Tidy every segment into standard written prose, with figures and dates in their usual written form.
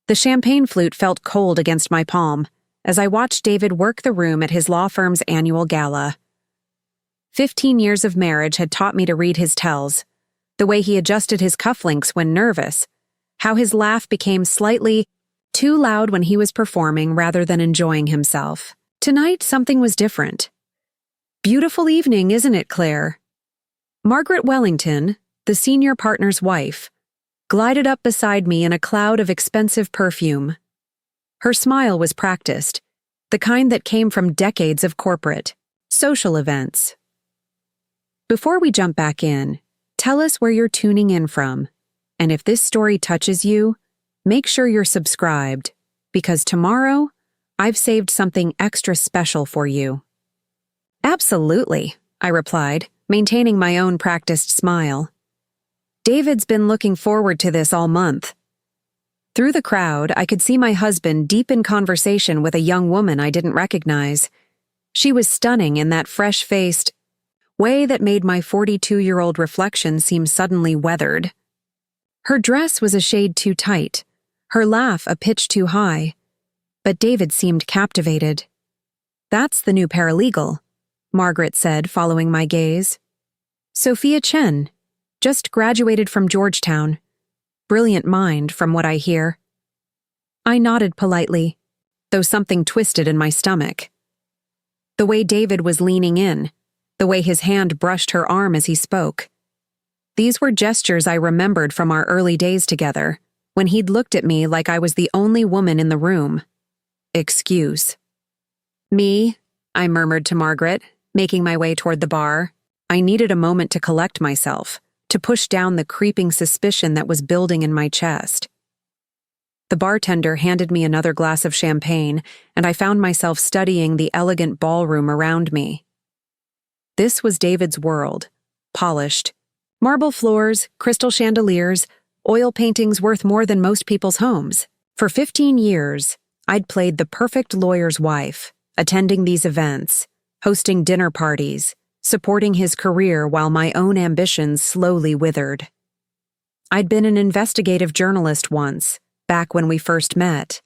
The champagne flute felt cold against my palm as I watched David work the room at his law firm's annual gala. 15 years of marriage had taught me to read his tells, the way he adjusted his cufflinks when nervous, how his laugh became slightly too loud when he was performing rather than enjoying himself. Tonight, something was different. Beautiful evening, isn't it, Claire? Margaret Wellington, the senior partner's wife, glided up beside me in a cloud of expensive perfume. Her smile was practiced, the kind that came from decades of corporate, social events. Before we jump back in, tell us where you're tuning in from, and if this story touches you, make sure you're subscribed, because tomorrow, I've saved something extra special for you. Absolutely, I replied, maintaining my own practiced smile. David's been looking forward to this all month. Through the crowd, I could see my husband deep in conversation with a young woman I didn't recognize. She was stunning in that fresh-faced way that made my 42-year-old reflection seem suddenly weathered. Her dress was a shade too tight, her laugh a pitch too high, but David seemed captivated. That's the new paralegal, Margaret said, following my gaze. Sophia Chen, just graduated from Georgetown. Brilliant mind, from what I hear. I nodded politely, though something twisted in my stomach. The way David was leaning in, the way his hand brushed her arm as he spoke. These were gestures I remembered from our early days together, when he'd looked at me like I was the only woman in the room. Excuse. Me, I murmured to Margaret, making my way toward the bar. I needed a moment to collect myself, to push down the creeping suspicion that was building in my chest. The bartender handed me another glass of champagne, and I found myself studying the elegant ballroom around me. This was David's world, polished. Marble floors, crystal chandeliers, oil paintings worth more than most people's homes. For 15 years, I'd played the perfect lawyer's wife, attending these events, hosting dinner parties, supporting his career while my own ambitions slowly withered. I'd been an investigative journalist once, back when we first met.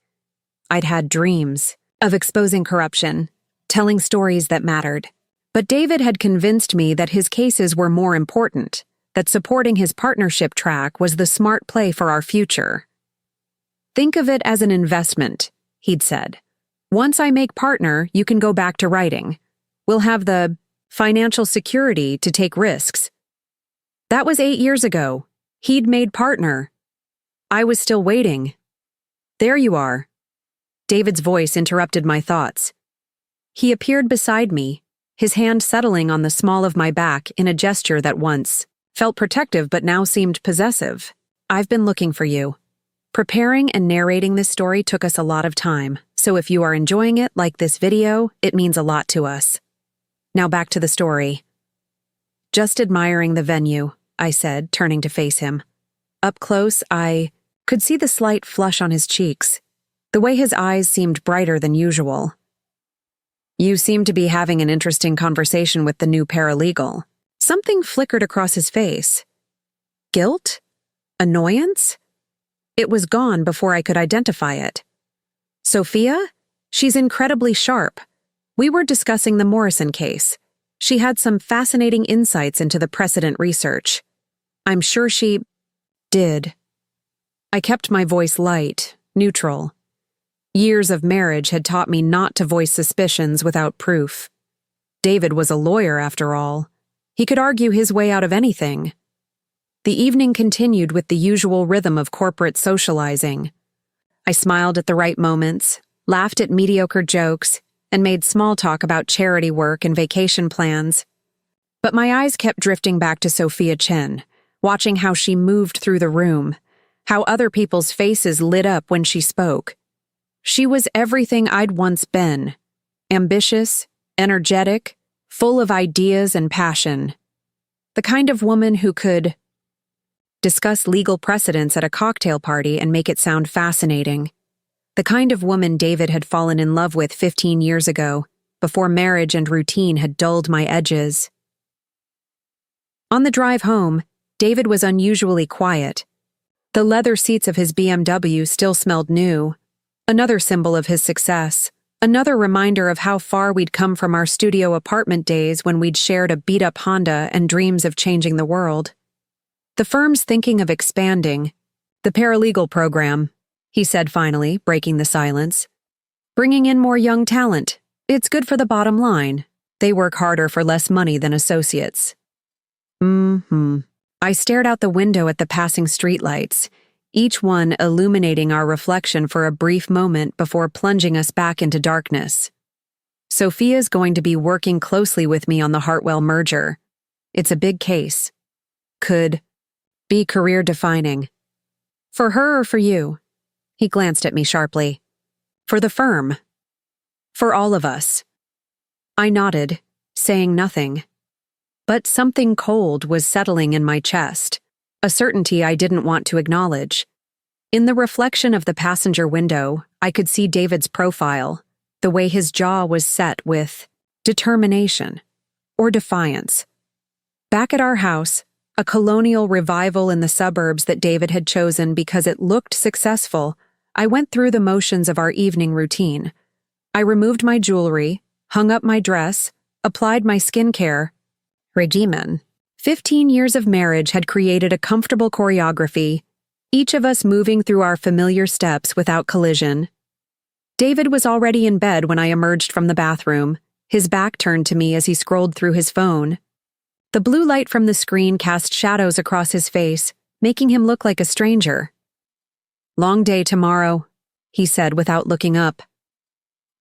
I'd had dreams of exposing corruption, telling stories that mattered. But David had convinced me that his cases were more important, that supporting his partnership track was the smart play for our future. Think of it as an investment, he'd said. Once I make partner, you can go back to writing. We'll have the financial security to take risks. That was 8 years ago. He'd made partner. I was still waiting. There you are. David's voice interrupted my thoughts. He appeared beside me, his hand settling on the small of my back in a gesture that once felt protective but now seemed possessive. I've been looking for you. Preparing and narrating this story took us a lot of time, so if you are enjoying it like this video, it means a lot to us. Now back to the story. Just admiring the venue, I said, turning to face him. Up close, I could see the slight flush on his cheeks, the way his eyes seemed brighter than usual. You seem to be having an interesting conversation with the new paralegal. Something flickered across his face. Guilt? Annoyance? It was gone before I could identify it. Sophia? She's incredibly sharp. We were discussing the Morrison case. She had some fascinating insights into the precedent research. I'm sure she did. I kept my voice light, neutral. Years of marriage had taught me not to voice suspicions without proof. David was a lawyer, after all. He could argue his way out of anything. The evening continued with the usual rhythm of corporate socializing. I smiled at the right moments, laughed at mediocre jokes, and made small talk about charity work and vacation plans. But my eyes kept drifting back to Sophia Chen, watching how she moved through the room, how other people's faces lit up when she spoke. She was everything I'd once been: ambitious, energetic, full of ideas and passion. The kind of woman who could discuss legal precedents at a cocktail party and make it sound fascinating. The kind of woman David had fallen in love with 15 years ago, before marriage and routine had dulled my edges. On the drive home, David was unusually quiet. The leather seats of his BMW still smelled new. Another symbol of his success. Another reminder of how far we'd come from our studio apartment days when we'd shared a beat-up Honda and dreams of changing the world. The firm's thinking of expanding. The paralegal program, he said finally, breaking the silence. Bringing in more young talent. It's good for the bottom line. They work harder for less money than associates. I stared out the window at the passing streetlights, each one illuminating our reflection for a brief moment before plunging us back into darkness. Sophia's going to be working closely with me on the Hartwell merger. It's a big case. Could be career-defining. For her or for you? He glanced at me sharply. For the firm. For all of us. I nodded, saying nothing. But something cold was settling in my chest, a certainty I didn't want to acknowledge. In the reflection of the passenger window, I could see David's profile, the way his jaw was set with determination or defiance. Back at our house, a colonial revival in the suburbs that David had chosen because it looked successful, I went through the motions of our evening routine. I removed my jewelry, hung up my dress, applied my skincare regimen. 15 years of marriage had created a comfortable choreography, each of us moving through our familiar steps without collision. David was already in bed when I emerged from the bathroom, his back turned to me as he scrolled through his phone. The blue light from the screen cast shadows across his face, making him look like a stranger. Long day tomorrow, he said without looking up.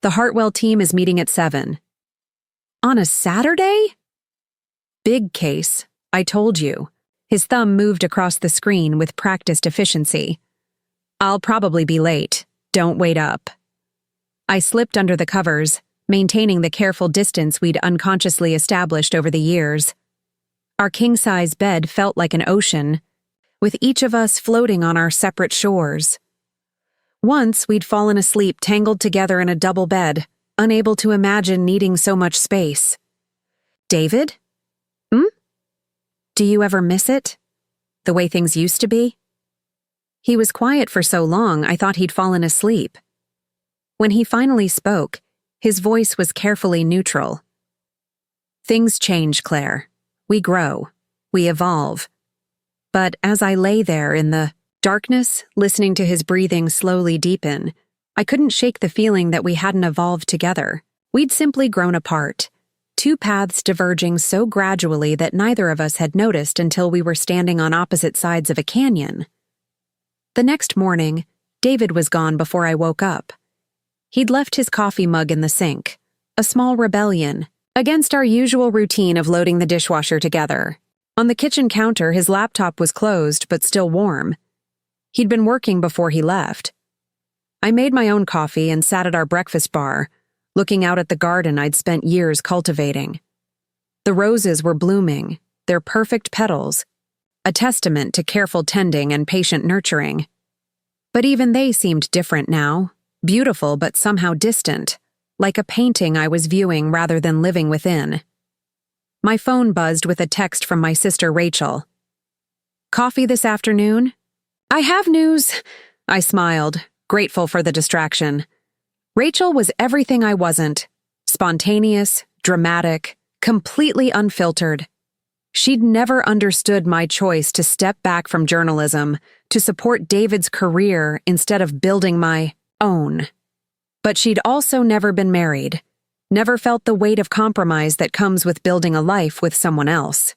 The Hartwell team is meeting at 7. On a Saturday? Big case, I told you. His thumb moved across the screen with practiced efficiency. I'll probably be late. Don't wait up. I slipped under the covers, maintaining the careful distance we'd unconsciously established over the years. Our king-size bed felt like an ocean, with each of us floating on our separate shores. Once we'd fallen asleep tangled together in a double bed, unable to imagine needing so much space. David? Do you ever miss it? The way things used to be? He was quiet for so long I thought he'd fallen asleep. When he finally spoke, his voice was carefully neutral. Things change, Claire. We grow. We evolve. But as I lay there in the darkness, listening to his breathing slowly deepen, I couldn't shake the feeling that we hadn't evolved together. We'd simply grown apart. Two paths diverging so gradually that neither of us had noticed until we were standing on opposite sides of a canyon. The next morning, David was gone before I woke up. He'd left his coffee mug in the sink, a small rebellion, against our usual routine of loading the dishwasher together. On the kitchen counter, his laptop was closed but still warm. He'd been working before he left. I made my own coffee and sat at our breakfast bar, looking out at the garden I'd spent years cultivating. The roses were blooming, their perfect petals, a testament to careful tending and patient nurturing. But even they seemed different now, beautiful but somehow distant, like a painting I was viewing rather than living within. My phone buzzed with a text from my sister Rachel. Coffee this afternoon? I have news, I smiled, grateful for the distraction. Rachel was everything I wasn't. Spontaneous, dramatic, completely unfiltered. She'd never understood my choice to step back from journalism, to support David's career instead of building my own. But she'd also never been married, never felt the weight of compromise that comes with building a life with someone else.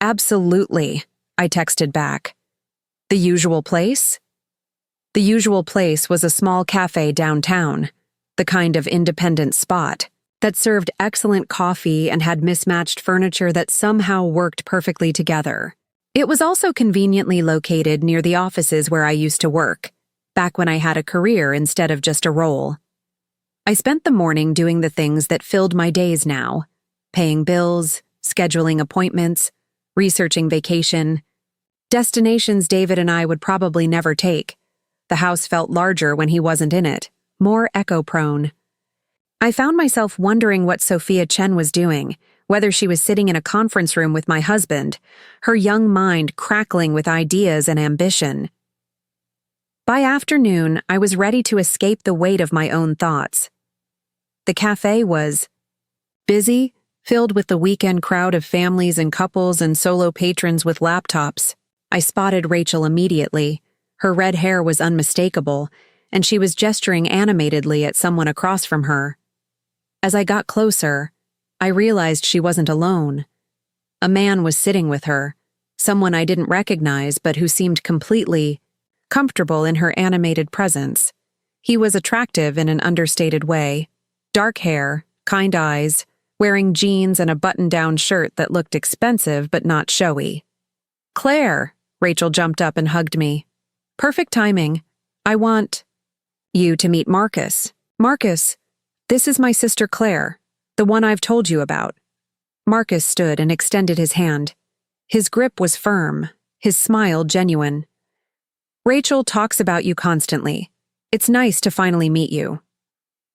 Absolutely, I texted back. The usual place? The usual place was a small cafe downtown, the kind of independent spot that served excellent coffee and had mismatched furniture that somehow worked perfectly together. It was also conveniently located near the offices where I used to work, back when I had a career instead of just a role. I spent the morning doing the things that filled my days now, paying bills, scheduling appointments, researching vacation, destinations David and I would probably never take. The house felt larger when he wasn't in it, more echo-prone. I found myself wondering what Sophia Chen was doing, whether she was sitting in a conference room with my husband, her young mind crackling with ideas and ambition. By afternoon, I was ready to escape the weight of my own thoughts. The cafe was busy, filled with the weekend crowd of families and couples and solo patrons with laptops. I spotted Rachel immediately. Her red hair was unmistakable, and she was gesturing animatedly at someone across from her. As I got closer, I realized she wasn't alone. A man was sitting with her, someone I didn't recognize but who seemed completely comfortable in her animated presence. He was attractive in an understated way. Dark hair, kind eyes, wearing jeans and a button-down shirt that looked expensive but not showy. "Claire!" Rachel jumped up and hugged me. "Perfect timing. I want you to meet Marcus. Marcus, this is my sister Claire, the one I've told you about." Marcus stood and extended his hand. His grip was firm, his smile genuine. "Rachel talks about you constantly. It's nice to finally meet you."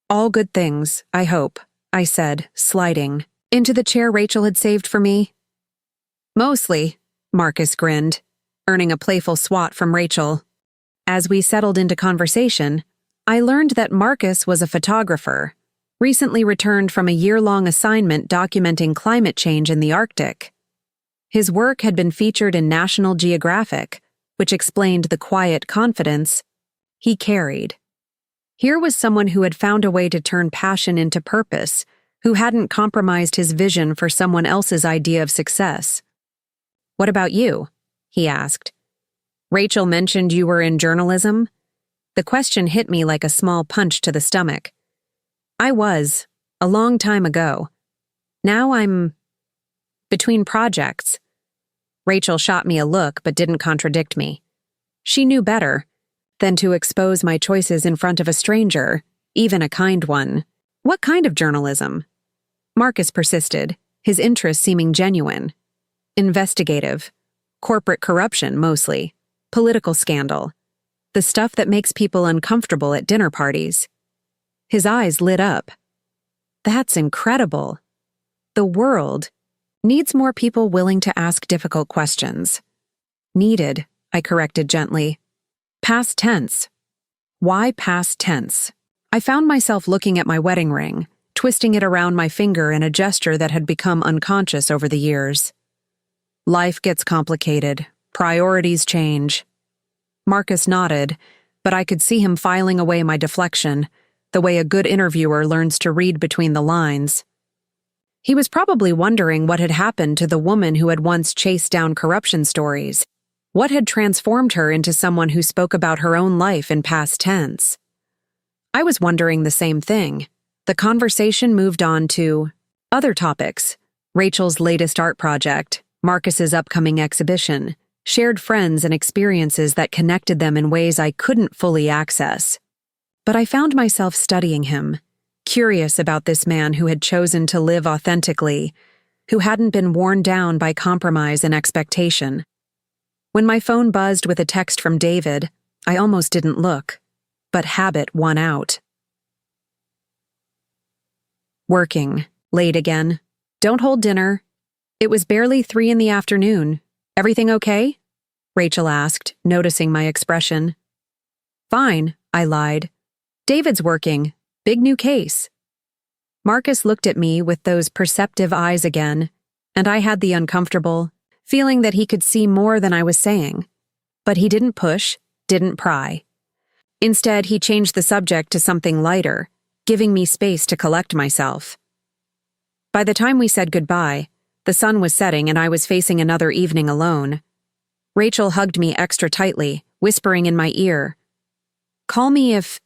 "All good things, I hope," I said, sliding into the chair Rachel had saved for me. "Mostly," Marcus grinned, earning a playful swat from Rachel. As we settled into conversation, I learned that Marcus was a photographer, recently returned from a year-long assignment documenting climate change in the Arctic. His work had been featured in National Geographic, which explained the quiet confidence he carried. Here was someone who had found a way to turn passion into purpose, who hadn't compromised his vision for someone else's idea of success. "What about you?" he asked. "Rachel mentioned you were in journalism?" The question hit me like a small punch to the stomach. "I was, a long time ago. Now I'm between projects." Rachel shot me a look but didn't contradict me. She knew better than to expose my choices in front of a stranger, even a kind one. "What kind of journalism?" Marcus persisted, his interest seeming genuine. "Investigative. Corporate corruption, mostly. Political scandal. The stuff that makes people uncomfortable at dinner parties." His eyes lit up. "That's incredible. The world needs more people willing to ask difficult questions." "Needed," I corrected gently. "Past tense." "Why past tense?" I found myself looking at my wedding ring, twisting it around my finger in a gesture that had become unconscious over the years. "Life gets complicated. Priorities change." Marcus nodded, but I could see him filing away my deflection, the way a good interviewer learns to read between the lines. He was probably wondering what had happened to the woman who had once chased down corruption stories. What had transformed her into someone who spoke about her own life in past tense? I was wondering the same thing. The conversation moved on to other topics: Rachel's latest art project, Marcus's upcoming exhibition, shared friends and experiences that connected them in ways I couldn't fully access. But I found myself studying him, curious about this man who had chosen to live authentically, who hadn't been worn down by compromise and expectation. When my phone buzzed with a text from David, I almost didn't look, but habit won out. "Working. Late again. Don't hold dinner." It was barely 3 in the afternoon. "Everything okay?" Rachel asked, noticing my expression. "Fine," I lied. "David's working. Big new case." Marcus looked at me with those perceptive eyes again, and I had the uncomfortable feeling that he could see more than I was saying. But he didn't push, didn't pry. Instead, he changed the subject to something lighter, giving me space to collect myself. By the time we said goodbye, the sun was setting and I was facing another evening alone. Rachel hugged me extra tightly, whispering in my ear, "Call me if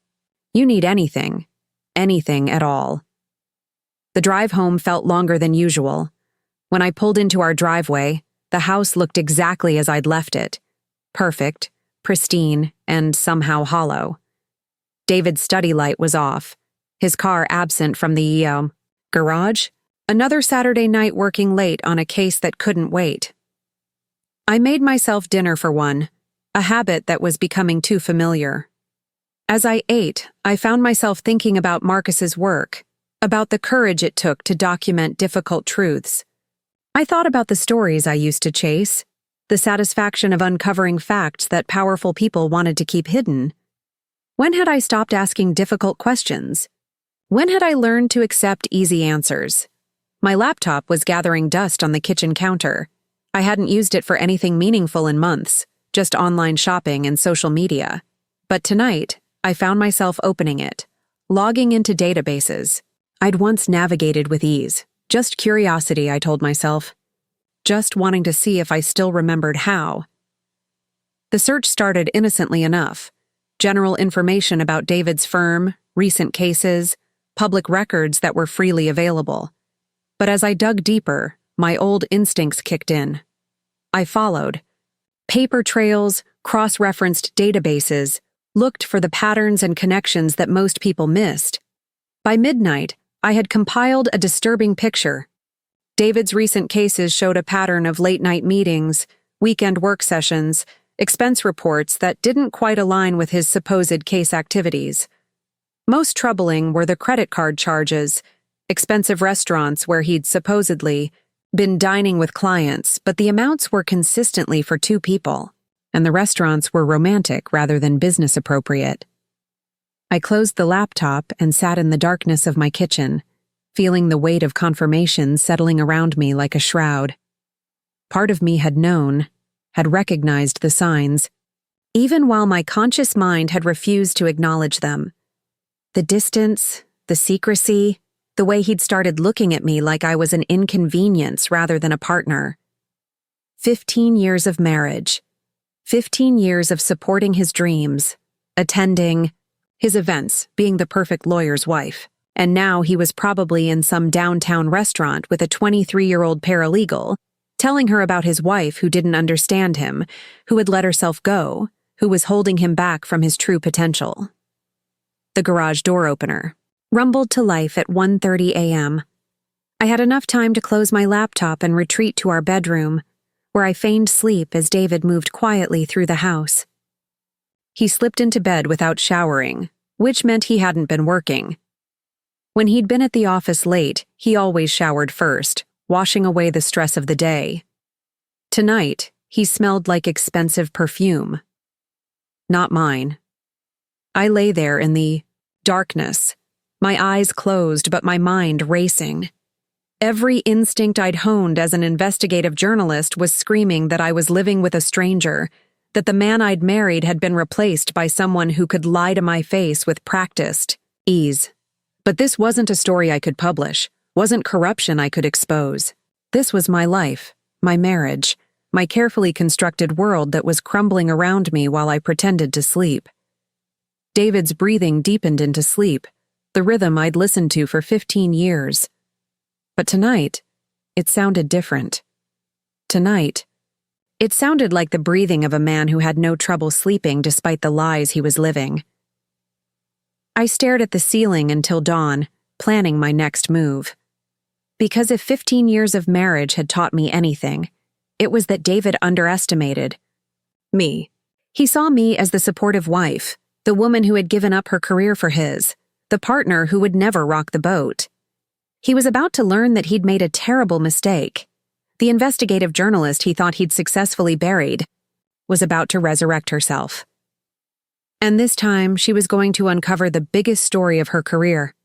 you need anything at all." The drive home felt longer than usual. When I pulled into our driveway, the house looked exactly as I'd left it. Perfect, pristine, and somehow hollow. David's study light was off, his car absent from the garage. Another Saturday night working late on a case that couldn't wait. I made myself dinner for one, a habit that was becoming too familiar. As I ate, I found myself thinking about Marcus's work, about the courage it took to document difficult truths. I thought about the stories I used to chase, the satisfaction of uncovering facts that powerful people wanted to keep hidden. When had I stopped asking difficult questions? When had I learned to accept easy answers? My laptop was gathering dust on the kitchen counter. I hadn't used it for anything meaningful in months, just online shopping and social media. But tonight, I found myself opening it, logging into databases I'd once navigated with ease. Just curiosity, I told myself. Just wanting to see if I still remembered how. The search started innocently enough. General information about David's firm, recent cases, public records that were freely available. But as I dug deeper, my old instincts kicked in. I followed. Paper trails, cross-referenced databases, looked for the patterns and connections that most people missed. By midnight, I had compiled a disturbing picture. David's recent cases showed a pattern of late-night meetings, weekend work sessions, expense reports that didn't quite align with his supposed case activities. Most troubling were the credit card charges, expensive restaurants where he'd supposedly been dining with clients, but the amounts were consistently for 2 people, and the restaurants were romantic rather than business appropriate. I closed the laptop and sat in the darkness of my kitchen, feeling the weight of confirmation settling around me like a shroud. Part of me had known, had recognized the signs, even while my conscious mind had refused to acknowledge them. The distance, the secrecy, the way he'd started looking at me like I was an inconvenience rather than a partner. 15 years of marriage. 15 years of supporting his dreams, attending his events, being the perfect lawyer's wife. And now he was probably in some downtown restaurant with a 23-year-old paralegal, telling her about his wife who didn't understand him, who had let herself go, who was holding him back from his true potential. The garage door opener rumbled to life at 1:30 a.m. I had enough time to close my laptop and retreat to our bedroom, where I feigned sleep as David moved quietly through the house. He slipped into bed without showering, which meant he hadn't been working. When he'd been at the office late, he always showered first, washing away the stress of the day. Tonight, he smelled like expensive perfume. Not mine. I lay there in the darkness, my eyes closed but my mind racing. Every instinct I'd honed as an investigative journalist was screaming that I was living with a stranger, that the man I'd married had been replaced by someone who could lie to my face with practiced ease. But this wasn't a story I could publish, wasn't corruption I could expose. This was my life, my marriage, my carefully constructed world that was crumbling around me while I pretended to sleep. David's breathing deepened into sleep, the rhythm I'd listened to for 15 years. But tonight, it sounded different. Tonight, it sounded like the breathing of a man who had no trouble sleeping despite the lies he was living. I stared at the ceiling until dawn, planning my next move. Because if 15 years of marriage had taught me anything, it was that David underestimated me. He saw me as the supportive wife, the woman who had given up her career for his, the partner who would never rock the boat. He was about to learn that he'd made a terrible mistake. The investigative journalist he thought he'd successfully buried was about to resurrect herself. And this time, she was going to uncover the biggest story of her career,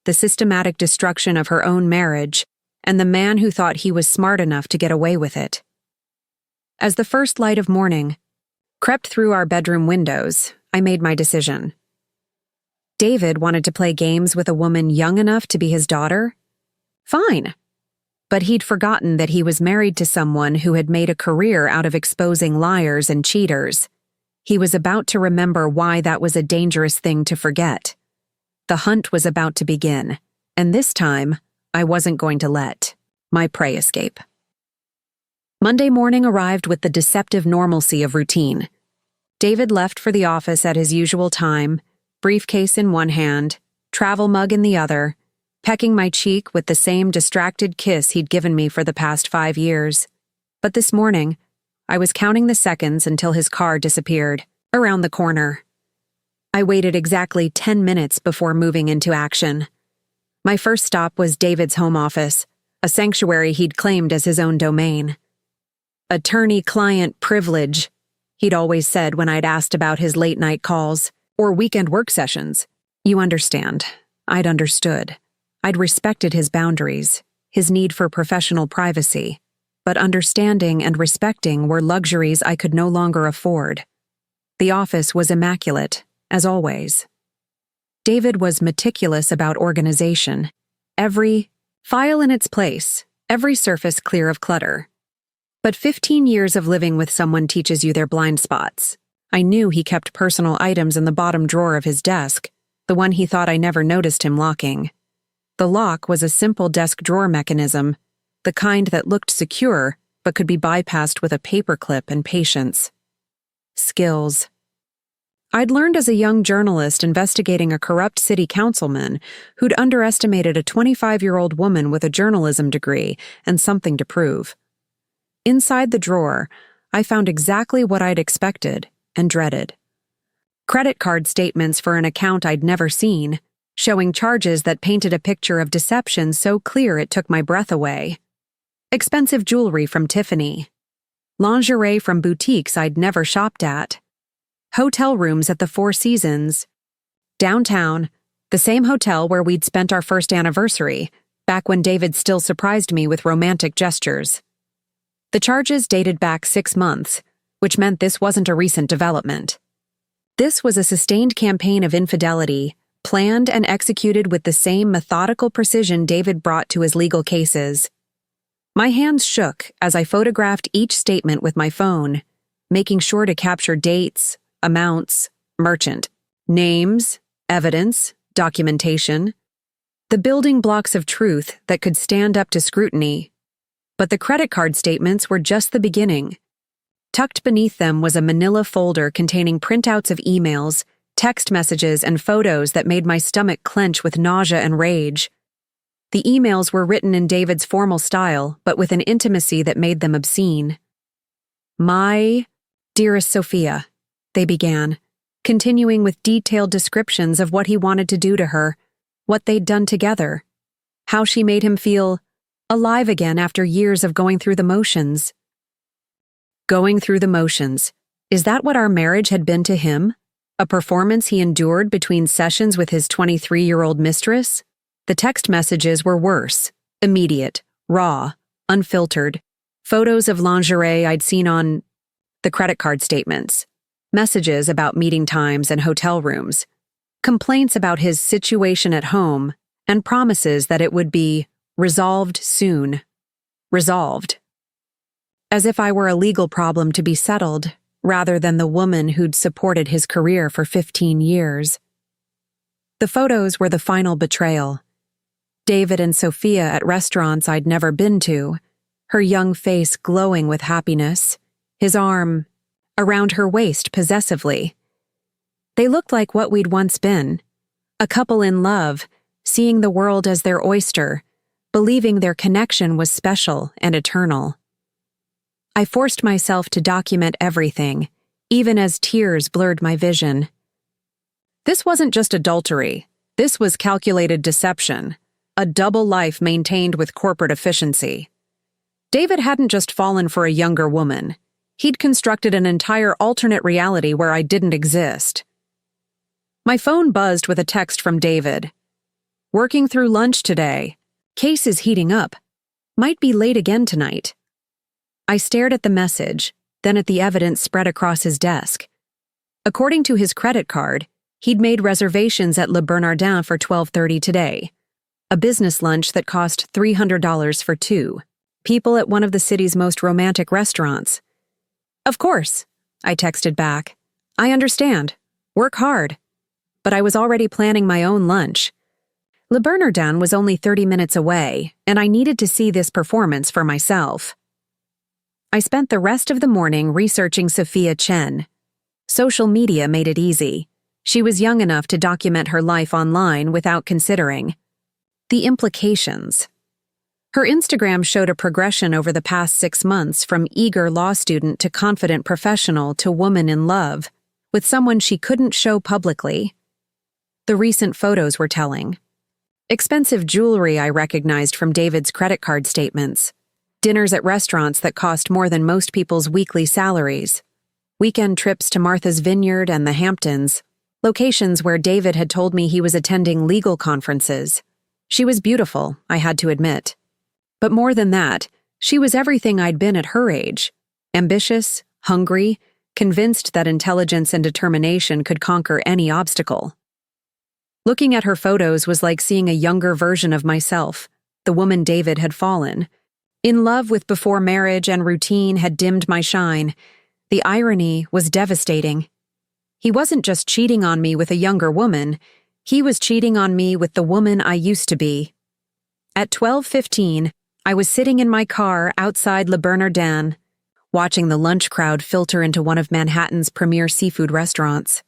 the systematic destruction of her own marriage, and the man who thought he was smart enough to get away with it. As the first light of morning crept through our bedroom windows, I made my decision. David wanted to play games with a woman young enough to be his daughter? Fine. But he'd forgotten that he was married to someone who had made a career out of exposing liars and cheaters. He was about to remember why that was a dangerous thing to forget. The hunt was about to begin, and this time, I wasn't going to let my prey escape. Monday morning arrived with the deceptive normalcy of routine. David left for the office at his usual time, briefcase in one hand, travel mug in the other, pecking my cheek with the same distracted kiss he'd given me for the past 5 years. But this morning, I was counting the seconds until his car disappeared, around the corner. I waited exactly 10 minutes before moving into action. My first stop was David's home office, a sanctuary he'd claimed as his own domain. Attorney-client privilege, he'd always said when I'd asked about his late-night calls or weekend work sessions. You understand. I'd understood. I'd respected his boundaries, his need for professional privacy, but understanding and respecting were luxuries I could no longer afford. The office was immaculate, as always. David was meticulous about organization. Every file in its place, every surface clear of clutter. But 15 years of living with someone teaches you their blind spots. I knew he kept personal items in the bottom drawer of his desk, the one he thought I never noticed him locking. The lock was a simple desk drawer mechanism, the kind that looked secure but could be bypassed with a paperclip and patience. Skills. I'd learned as a young journalist investigating a corrupt city councilman who'd underestimated a 25-year-old woman with a journalism degree and something to prove. Inside the drawer, I found exactly what I'd expected and dreaded. Credit card statements for an account I'd never seen, showing charges that painted a picture of deception so clear it took my breath away. Expensive jewelry from Tiffany. Lingerie from boutiques I'd never shopped at. Hotel rooms at the Four Seasons. Downtown, the same hotel where we'd spent our first anniversary, back when David still surprised me with romantic gestures. The charges dated back 6 months, which meant this wasn't a recent development. This was a sustained campaign of infidelity, planned and executed with the same methodical precision David brought to his legal cases. My hands shook as I photographed each statement with my phone, making sure to capture dates, amounts, merchant, names, evidence, documentation, the building blocks of truth that could stand up to scrutiny. But the credit card statements were just the beginning. Tucked beneath them was a manila folder containing printouts of emails, text messages, and photos that made my stomach clench with nausea and rage. The emails were written in David's formal style, but with an intimacy that made them obscene. "My dearest Sophia," they began, continuing with detailed descriptions of what he wanted to do to her, what they'd done together, how she made him feel alive again after years of going through the motions. Going through the motions. Is that what our marriage had been to him? A performance he endured between sessions with his 23-year-old mistress? The text messages were worse, immediate, raw, unfiltered. Photos of lingerie I'd seen on the credit card statements. Messages about meeting times and hotel rooms. Complaints about his situation at home, and promises that it would be resolved soon. Resolved. As if I were a legal problem to be settled, rather than the woman who'd supported his career for 15 years. The photos were the final betrayal. David and Sophia at restaurants I'd never been to, her young face glowing with happiness, his arm around her waist possessively. They looked like what we'd once been, a couple in love, seeing the world as their oyster, believing their connection was special and eternal. I forced myself to document everything, even as tears blurred my vision. This wasn't just adultery. This was calculated deception, a double life maintained with corporate efficiency. David hadn't just fallen for a younger woman. He'd constructed an entire alternate reality where I didn't exist. My phone buzzed with a text from David. "Working through lunch today. Case is heating up. Might be late again tonight." I stared at the message, then at the evidence spread across his desk. According to his credit card, he'd made reservations at Le Bernardin for 12:30 today, a business lunch that cost $300 for 2 people at one of the city's most romantic restaurants. "Of course," I texted back. "I understand. Work hard." But I was already planning my own lunch. Le Bernardin was only 30 minutes away, and I needed to see this performance for myself. I spent the rest of the morning researching Sophia Chen. Social media made it easy. She was young enough to document her life online without considering the implications. Her Instagram showed a progression over the past 6 months from eager law student to confident professional to woman in love, with someone she couldn't show publicly. The recent photos were telling. Expensive jewelry I recognized from David's credit card statements. Dinners at restaurants that cost more than most people's weekly salaries. Weekend trips to Martha's Vineyard and the Hamptons. Locations where David had told me he was attending legal conferences. She was beautiful, I had to admit. But more than that, she was everything I'd been at her age. Ambitious, hungry, convinced that intelligence and determination could conquer any obstacle. Looking at her photos was like seeing a younger version of myself, the woman David had fallen. In love with before marriage and routine had dimmed my shine. The irony was devastating. He wasn't just cheating on me with a younger woman, he was cheating on me with the woman I used to be. At 12:15, I was sitting in my car outside Le Bernardin, watching the lunch crowd filter into one of Manhattan's premier seafood restaurants.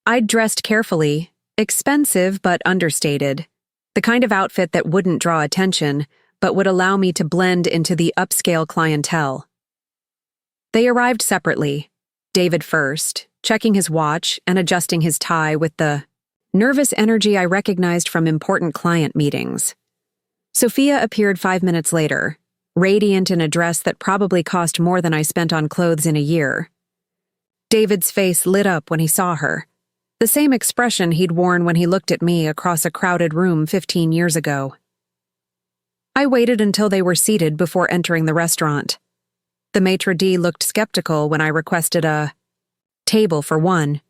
I'd dressed carefully, expensive but understated, the kind of outfit that wouldn't draw attention, but would allow me to blend into the upscale clientele. They arrived separately, David first, checking his watch and adjusting his tie with the nervous energy I recognized from important client meetings. Sophia appeared 5 minutes later, radiant in a dress that probably cost more than I spent on clothes in a year. David's face lit up when he saw her, the same expression he'd worn when he looked at me across a crowded room 15 years ago. I waited until they were seated before entering the restaurant. The maitre d' looked skeptical when I requested a table for one,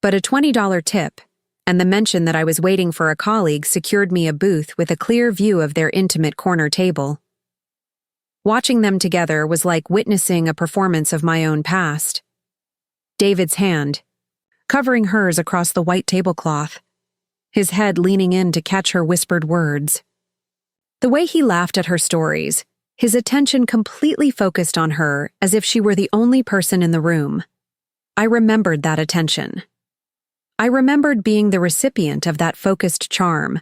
but a $20 tip, and the mention that I was waiting for a colleague secured me a booth with a clear view of their intimate corner table. Watching them together was like witnessing a performance of my own past. David's hand, covering hers across the white tablecloth, his head leaning in to catch her whispered words. The way he laughed at her stories, his attention completely focused on her as if she were the only person in the room. I remembered that attention. I remembered being the recipient of that focused charm,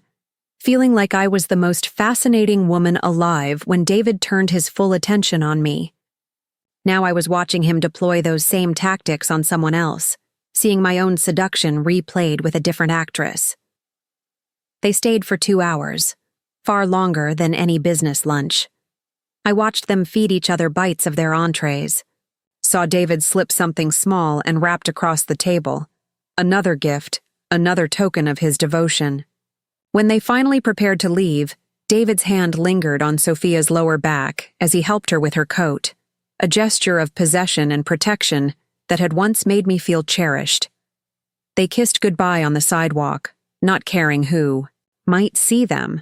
feeling like I was the most fascinating woman alive when David turned his full attention on me. Now I was watching him deploy those same tactics on someone else, seeing my own seduction replayed with a different actress. They stayed for 2 hours, far longer than any business lunch. I watched them feed each other bites of their entrees, saw David slip something small and wrapped across the table, another gift, another token of his devotion. When they finally prepared to leave, David's hand lingered on Sophia's lower back as he helped her with her coat, a gesture of possession and protection that had once made me feel cherished. They kissed goodbye on the sidewalk, not caring who might see them.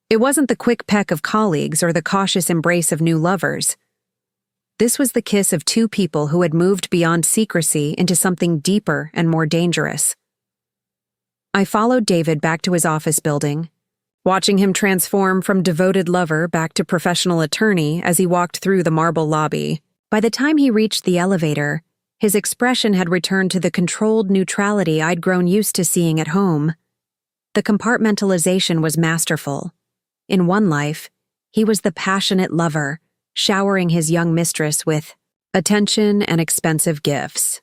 It wasn't the quick peck of colleagues or the cautious embrace of new lovers. This was the kiss of two people who had moved beyond secrecy into something deeper and more dangerous. I followed David back to his office building, watching him transform from devoted lover back to professional attorney as he walked through the marble lobby. By the time he reached the elevator, his expression had returned to the controlled neutrality I'd grown used to seeing at home. The compartmentalization was masterful. In one life, he was the passionate lover, showering his young mistress with attention and expensive gifts.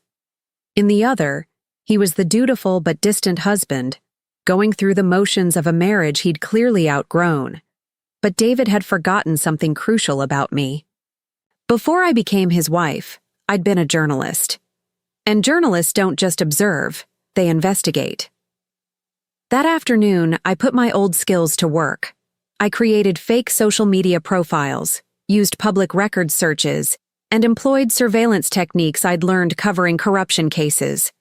In the other, he was the dutiful but distant husband, going through the motions of a marriage he'd clearly outgrown. But David had forgotten something crucial about me. Before I became his wife, I'd been a journalist. And journalists don't just observe, they investigate. That afternoon, I put my old skills to work. I created fake social media profiles, used public record searches, and employed surveillance techniques I'd learned covering corruption cases.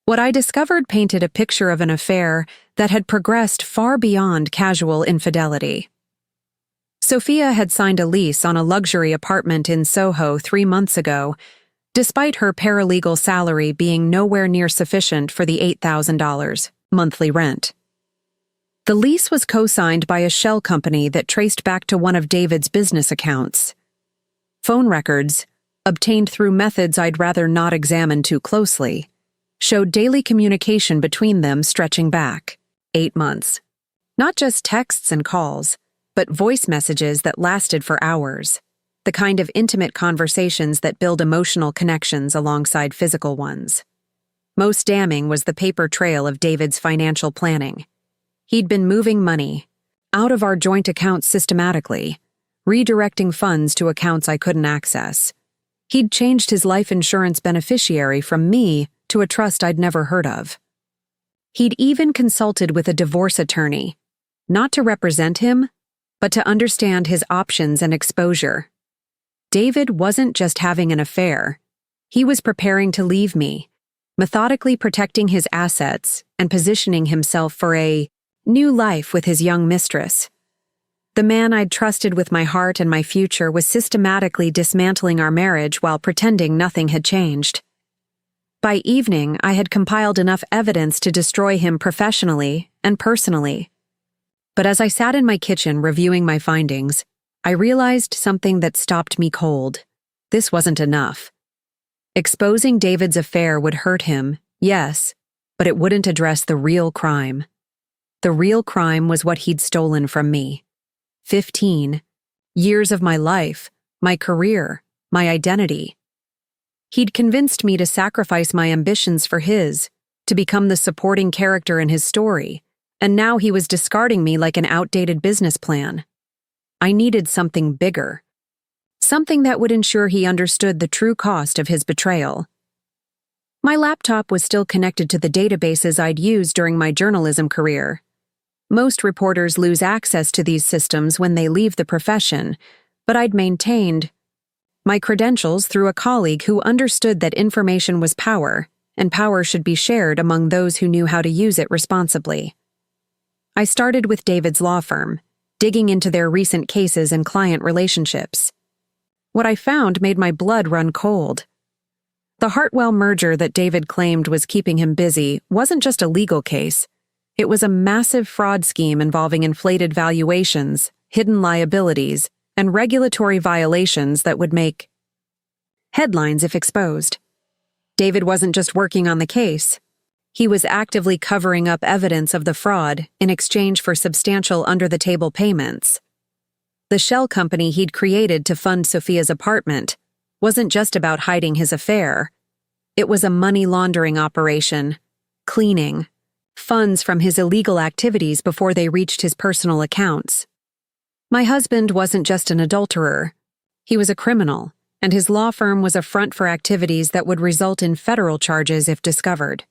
What I discovered painted a picture of an affair that had progressed far beyond casual infidelity. Sophia had signed a lease on a luxury apartment in Soho 3 months ago, despite her paralegal salary being nowhere near sufficient for the $8,000 monthly rent. The lease was co-signed by a shell company that traced back to one of David's business accounts. Phone records, obtained through methods I'd rather not examine too closely, showed daily communication between them stretching back 8 months. Not just texts and calls, but voice messages that lasted for hours, the kind of intimate conversations that build emotional connections alongside physical ones. Most damning was the paper trail of David's financial planning. He'd been moving money out of our joint accounts systematically, redirecting funds to accounts I couldn't access. He'd changed his life insurance beneficiary from me to a trust I'd never heard of. He'd even consulted with a divorce attorney, not to represent him, but to understand his options and exposure. David wasn't just having an affair. He was preparing to leave me, methodically protecting his assets and positioning himself for a new life with his young mistress. The man I'd trusted with my heart and my future was systematically dismantling our marriage while pretending nothing had changed. By evening, I had compiled enough evidence to destroy him professionally and personally. But as I sat in my kitchen reviewing my findings, I realized something that stopped me cold. This wasn't enough. Exposing David's affair would hurt him, yes, but it wouldn't address the real crime. The real crime was what he'd stolen from me. 15 years of my life, my career, my identity. He'd convinced me to sacrifice my ambitions for his, to become the supporting character in his story, and now he was discarding me like an outdated business plan. I needed something bigger. Something that would ensure he understood the true cost of his betrayal. My laptop was still connected to the databases I'd used during my journalism career. Most reporters lose access to these systems when they leave the profession, but I'd maintained my credentials through a colleague who understood that information was power, and power should be shared among those who knew how to use it responsibly. I started with David's law firm, digging into their recent cases and client relationships. What I found made my blood run cold. The Hartwell merger that David claimed was keeping him busy wasn't just a legal case. It was a massive fraud scheme involving inflated valuations, hidden liabilities, and regulatory violations that would make headlines if exposed. David wasn't just working on the case. He was actively covering up evidence of the fraud in exchange for substantial under-the-table payments. The shell company he'd created to fund Sophia's apartment wasn't just about hiding his affair. It was a money laundering operation, cleaning funds from his illegal activities before they reached his personal accounts. My husband wasn't just an adulterer. He was a criminal, and his law firm was a front for activities that would result in federal charges if discovered.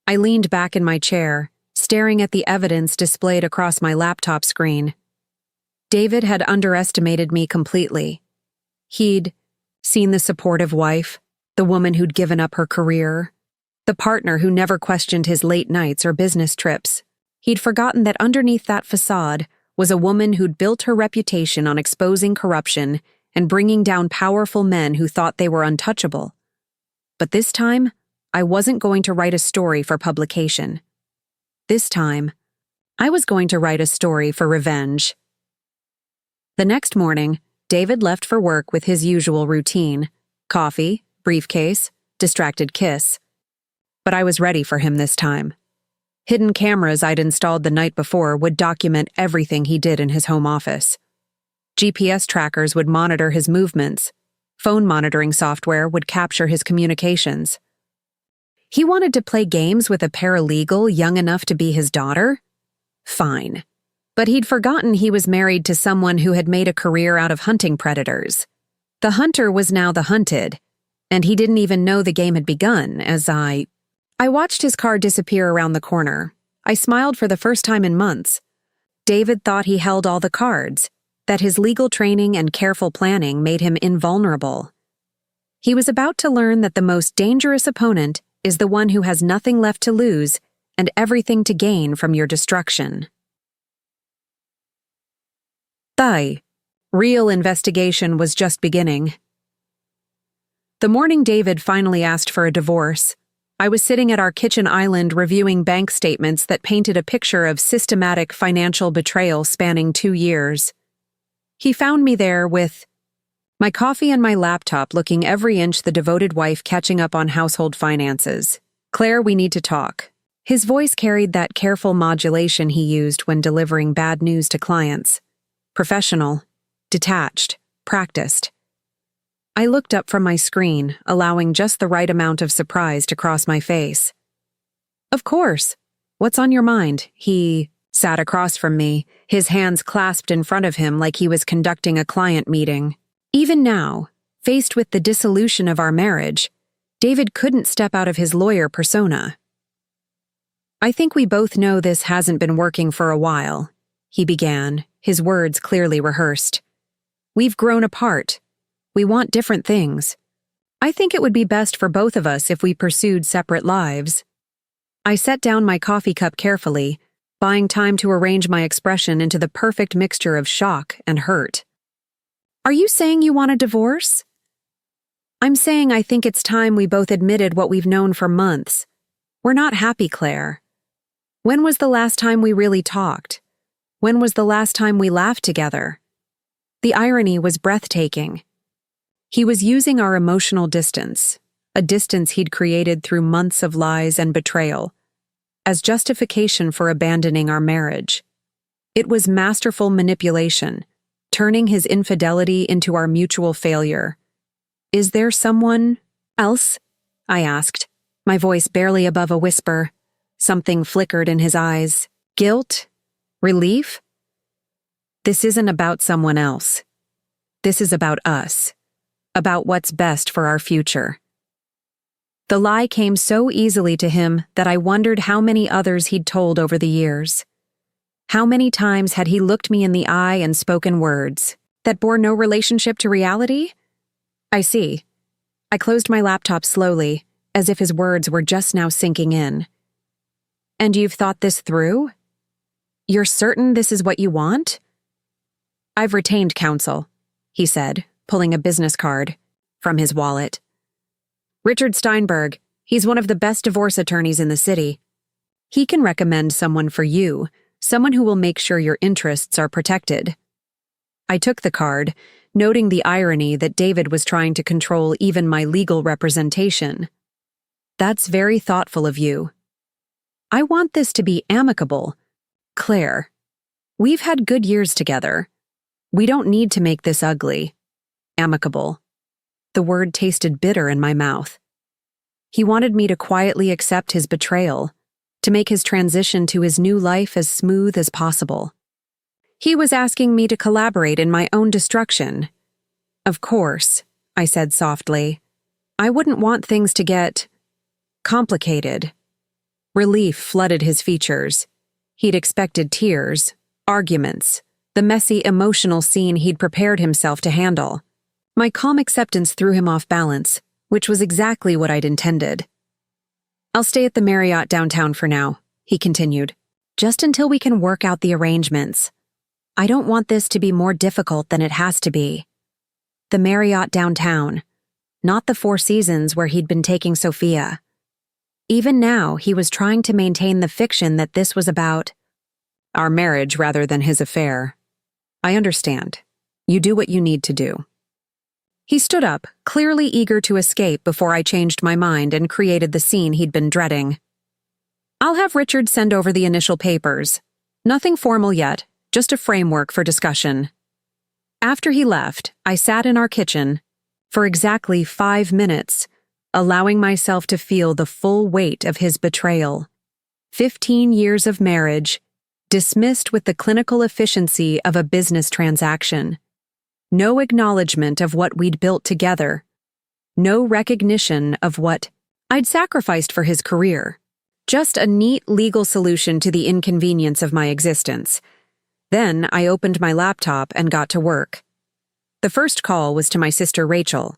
I leaned back in my chair, staring at the evidence displayed across my laptop screen. David had underestimated me completely. He'd seen the supportive wife, the woman who'd given up her career, the partner who never questioned his late nights or business trips. He'd forgotten that underneath that facade was a woman who'd built her reputation on exposing corruption and bringing down powerful men who thought they were untouchable. But this time, I wasn't going to write a story for publication. This time, I was going to write a story for revenge. The next morning, David left for work with his usual routine: coffee, briefcase, distracted kiss. But I was ready for him this time. Hidden cameras I'd installed the night before would document everything he did in his home office. GPS trackers would monitor his movements. Phone monitoring software would capture his communications. He wanted to play games with a paralegal young enough to be his daughter? Fine. But he'd forgotten he was married to someone who had made a career out of hunting predators. The hunter was now the hunted, and he didn't even know the game had begun as I watched his car disappear around the corner. I smiled for the first time in months. David thought he held all the cards, that his legal training and careful planning made him invulnerable. He was about to learn that the most dangerous opponent is the one who has nothing left to lose and everything to gain from your destruction. The real investigation was just beginning. The morning David finally asked for a divorce, I was sitting at our kitchen island reviewing bank statements that painted a picture of systematic financial betrayal spanning 2 years. He found me there with my coffee and my laptop, looking every inch the devoted wife catching up on household finances. "Claire, we need to talk." His voice carried that careful modulation he used when delivering bad news to clients. Professional, detached, practiced. I looked up from my screen, allowing just the right amount of surprise to cross my face. "Of course. What's on your mind? He sat across from me, his hands clasped in front of him like he was conducting a client meeting. Even now, faced with the dissolution of our marriage, David couldn't step out of his lawyer persona. I think we both know this hasn't been working for a while, he began, his words clearly rehearsed. We've grown apart. We want different things. I think it would be best for both of us if we pursued separate lives. I set down my coffee cup carefully, buying time to arrange my expression into the perfect mixture of shock and hurt. Are you saying you want a divorce? I'm saying I think it's time we both admitted what we've known for months. We're not happy, Claire. When was the last time we really talked? When was the last time we laughed together? The irony was breathtaking. He was using our emotional distance, a distance he'd created through months of lies and betrayal, as justification for abandoning our marriage. It was masterful manipulation, turning his infidelity into our mutual failure. Is there someone else? I asked, my voice barely above a whisper. Something flickered in his eyes. Guilt? Relief? This isn't about someone else. This is about us. About what's best for our future. The lie came so easily to him that I wondered how many others he'd told over the years. How many times had he looked me in the eye and spoken words that bore no relationship to reality? I see. I closed my laptop slowly, as if his words were just now sinking in. And you've thought this through? You're certain this is what you want? I've retained counsel, he said, pulling a business card from his wallet. Richard Steinberg, he's one of the best divorce attorneys in the city. He can recommend someone for you, someone who will make sure your interests are protected. I took the card, noting the irony that David was trying to control even my legal representation. That's very thoughtful of you. I want this to be amicable. Claire, we've had good years together. We don't need to make this ugly. Amicable. The word tasted bitter in my mouth. He wanted me to quietly accept his betrayal, to make his transition to his new life as smooth as possible. He was asking me to collaborate in my own destruction. Of course, I said softly. I wouldn't want things to get complicated. Relief flooded his features. He'd expected tears, arguments, the messy emotional scene he'd prepared himself to handle. My calm acceptance threw him off balance, which was exactly what I'd intended. I'll stay at the Marriott downtown for now, he continued, just until we can work out the arrangements. I don't want this to be more difficult than it has to be. The Marriott downtown, not the Four Seasons where he'd been taking Sophia. Even now, he was trying to maintain the fiction that this was about our marriage rather than his affair. I understand. You do what you need to do. He stood up, clearly eager to escape before I changed my mind and created the scene he'd been dreading. I'll have Richard send over the initial papers. Nothing formal yet, just a framework for discussion. After he left, I sat in our kitchen for exactly 5 minutes, allowing myself to feel the full weight of his betrayal. 15 years of marriage, dismissed with the clinical efficiency of a business transaction. No acknowledgement of what we'd built together. No recognition of what I'd sacrificed for his career. Just a neat legal solution to the inconvenience of my existence. Then I opened my laptop and got to work. The first call was to my sister Rachel.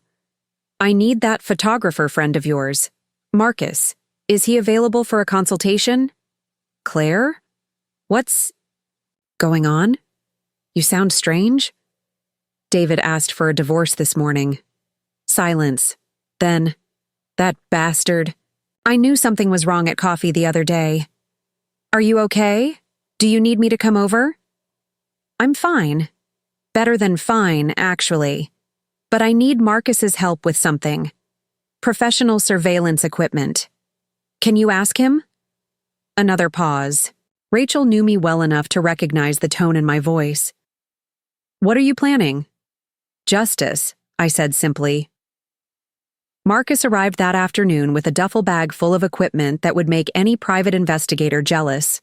I need that photographer friend of yours, Marcus. Is he available for a consultation? Claire? What's going on? You sound strange? David asked for a divorce this morning. Silence. Then, that bastard. I knew something was wrong at coffee the other day. Are you okay? Do you need me to come over? I'm fine. Better than fine, actually. But I need Marcus's help with something. Professional surveillance equipment. Can you ask him? Another pause. Rachel knew me well enough to recognize the tone in my voice. What are you planning? Justice, I said simply. Marcus arrived that afternoon with a duffel bag full of equipment that would make any private investigator jealous.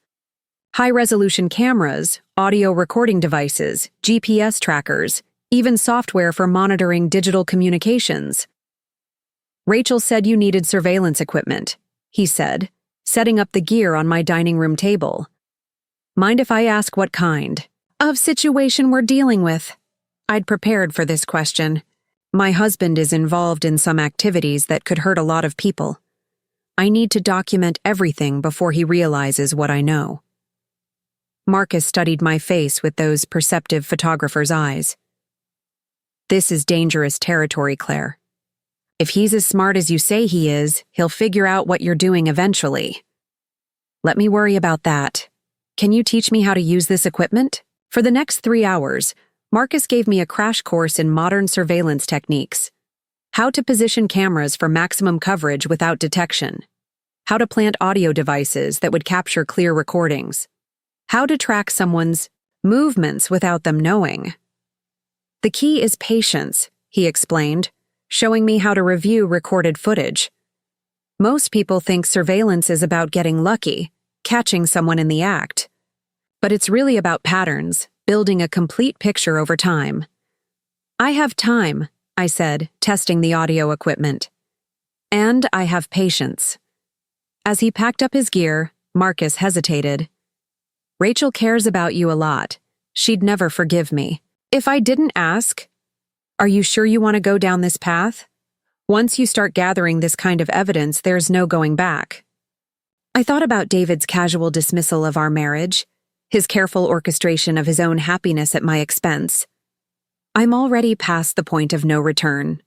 High-resolution cameras, audio recording devices, GPS trackers, even software for monitoring digital communications. "Rachel said you needed surveillance equipment," he said, setting up the gear on my dining room table. "Mind if I ask what kind of situation we're dealing with?" I'd prepared for this question. My husband is involved in some activities that could hurt a lot of people. I need to document everything before he realizes what I know. Marcus studied my face with those perceptive photographer's eyes. "This is dangerous territory, Claire. If he's as smart as you say he is, he'll figure out what you're doing eventually." "Let me worry about that. Can you teach me how to use this equipment?" For the next 3 hours, Marcus gave me a crash course in modern surveillance techniques. How to position cameras for maximum coverage without detection. How to plant audio devices that would capture clear recordings. How to track someone's movements without them knowing. "The key is patience," he explained, showing me how to review recorded footage. Most people think surveillance is about getting lucky, catching someone in the act. But it's really about patterns, building a complete picture over time. "I have time," I said, testing the audio equipment. "And I have patience." As he packed up his gear, Marcus hesitated. "Rachel cares about you a lot. She'd never forgive me if I didn't ask. Are you sure you want to go down this path? Once you start gathering this kind of evidence, there's no going back." I thought about David's casual dismissal of our marriage, his careful orchestration of his own happiness at my expense. I'm already past the point of no return.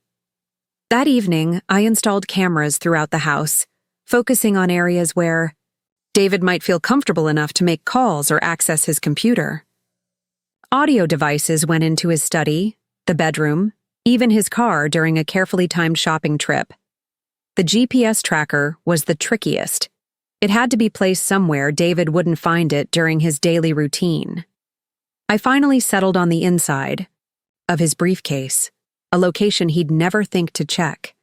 That evening, I installed cameras throughout the house, focusing on areas where David might feel comfortable enough to make calls or access his computer. Audio devices went into his study, the bedroom, even his car during a carefully timed shopping trip. The GPS tracker was the trickiest. It had to be placed somewhere David wouldn't find it during his daily routine. I finally settled on the inside of his briefcase, a location he'd never think to check.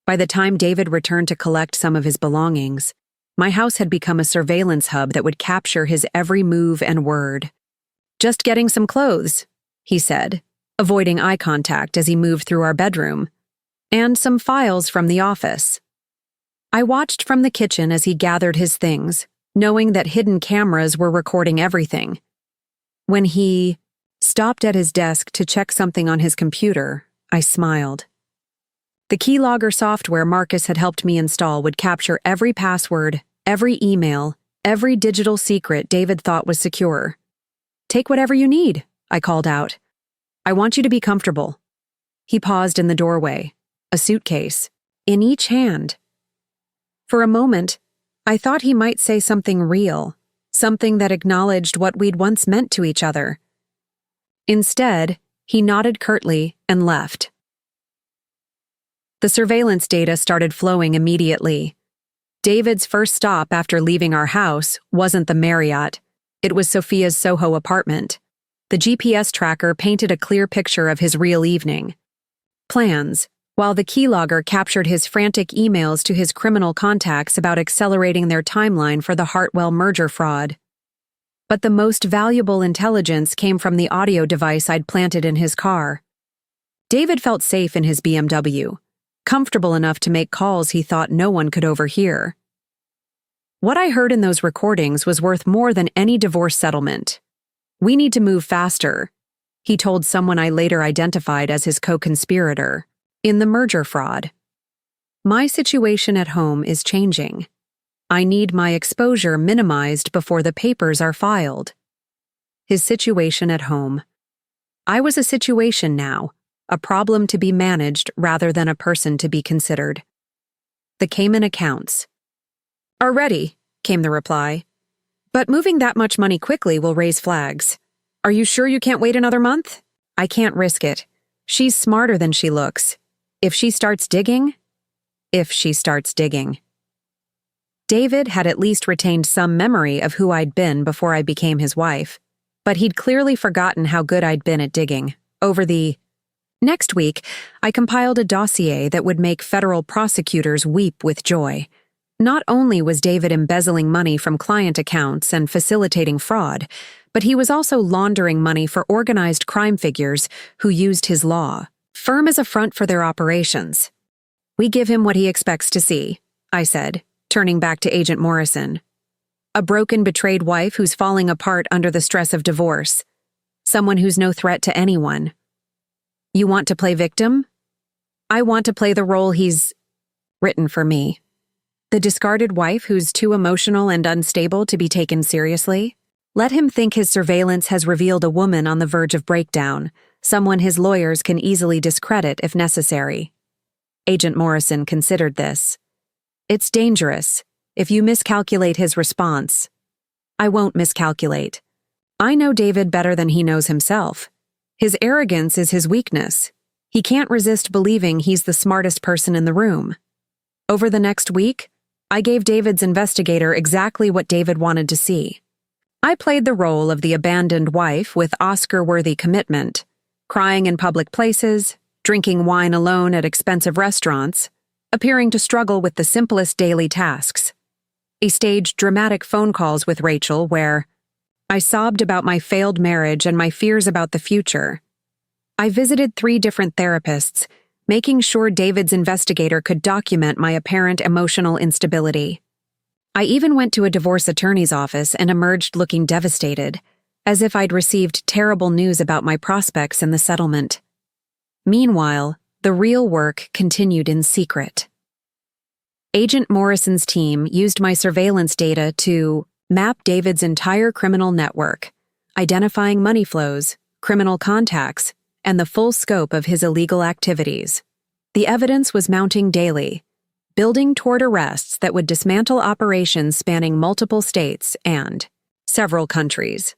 By the time David returned to collect some of his belongings, my house had become a surveillance hub that would capture his every move and word. "Just getting some clothes," he said, avoiding eye contact as he moved through our bedroom, "and some files from the office." I watched from the kitchen as he gathered his things, knowing that hidden cameras were recording everything. When he stopped at his desk to check something on his computer, I smiled. The keylogger software Marcus had helped me install would capture every password, every email, every digital secret David thought was secure. "Take whatever you need," I called out. "I want you to be comfortable." He paused in the doorway, a suitcase, in each hand. For a moment, I thought he might say something real, something that acknowledged what we'd once meant to each other. Instead, he nodded curtly and left. The surveillance data started flowing immediately. David's first stop after leaving our house wasn't the Marriott. It was Sophia's Soho apartment. The GPS tracker painted a clear picture of his real evening. Plans, while the keylogger captured his frantic emails to his criminal contacts about accelerating their timeline for the Hartwell merger fraud. But the most valuable intelligence came from the audio device I'd planted in his car. David felt safe in his BMW, comfortable enough to make calls he thought no one could overhear. What I heard in those recordings was worth more than any divorce settlement. "We need to move faster," he told someone I later identified as his co-conspirator in the merger fraud. "My situation at home is changing. I need my exposure minimized before the papers are filed." His situation at home. I was a situation now, a problem to be managed rather than a person to be considered. The Cayman accounts are ready, came the reply. "But moving that much money quickly will raise flags. Are you sure you can't wait another month?" "I can't risk it. She's smarter than she looks. If she starts digging. David had at least retained some memory of who I'd been before I became his wife, but he'd clearly forgotten how good I'd been at digging, over the Next week, I compiled a dossier that would make federal prosecutors weep with joy. Not only was David embezzling money from client accounts and facilitating fraud, but he was also laundering money for organized crime figures who used his law, firm as a front for their operations. "We give him what he expects to see," I said, turning back to Agent Morrison. "A broken, betrayed wife who's falling apart under the stress of divorce. Someone who's no threat to anyone. You want to play victim? I want to play the role he's written for me. The discarded wife who's too emotional and unstable to be taken seriously? Let him think his surveillance has revealed a woman on the verge of breakdown, someone his lawyers can easily discredit if necessary." Agent Morrison considered this. "It's dangerous if you miscalculate his response." "I won't miscalculate. I know David better than he knows himself. His arrogance is his weakness. He can't resist believing he's the smartest person in the room." Over the next week, I gave David's investigator exactly what David wanted to see. I played the role of the abandoned wife with Oscar-worthy commitment, crying in public places, drinking wine alone at expensive restaurants, appearing to struggle with the simplest daily tasks. I staged dramatic phone calls with Rachel where I sobbed about my failed marriage and my fears about the future. I visited 3 different therapists, making sure David's investigator could document my apparent emotional instability. I even went to a divorce attorney's office and emerged looking devastated, as if I'd received terrible news about my prospects in the settlement. Meanwhile, the real work continued in secret. Agent Morrison's team used my surveillance data to map David's entire criminal network, identifying money flows, criminal contacts, and the full scope of his illegal activities. The evidence was mounting daily, building toward arrests that would dismantle operations spanning multiple states and several countries.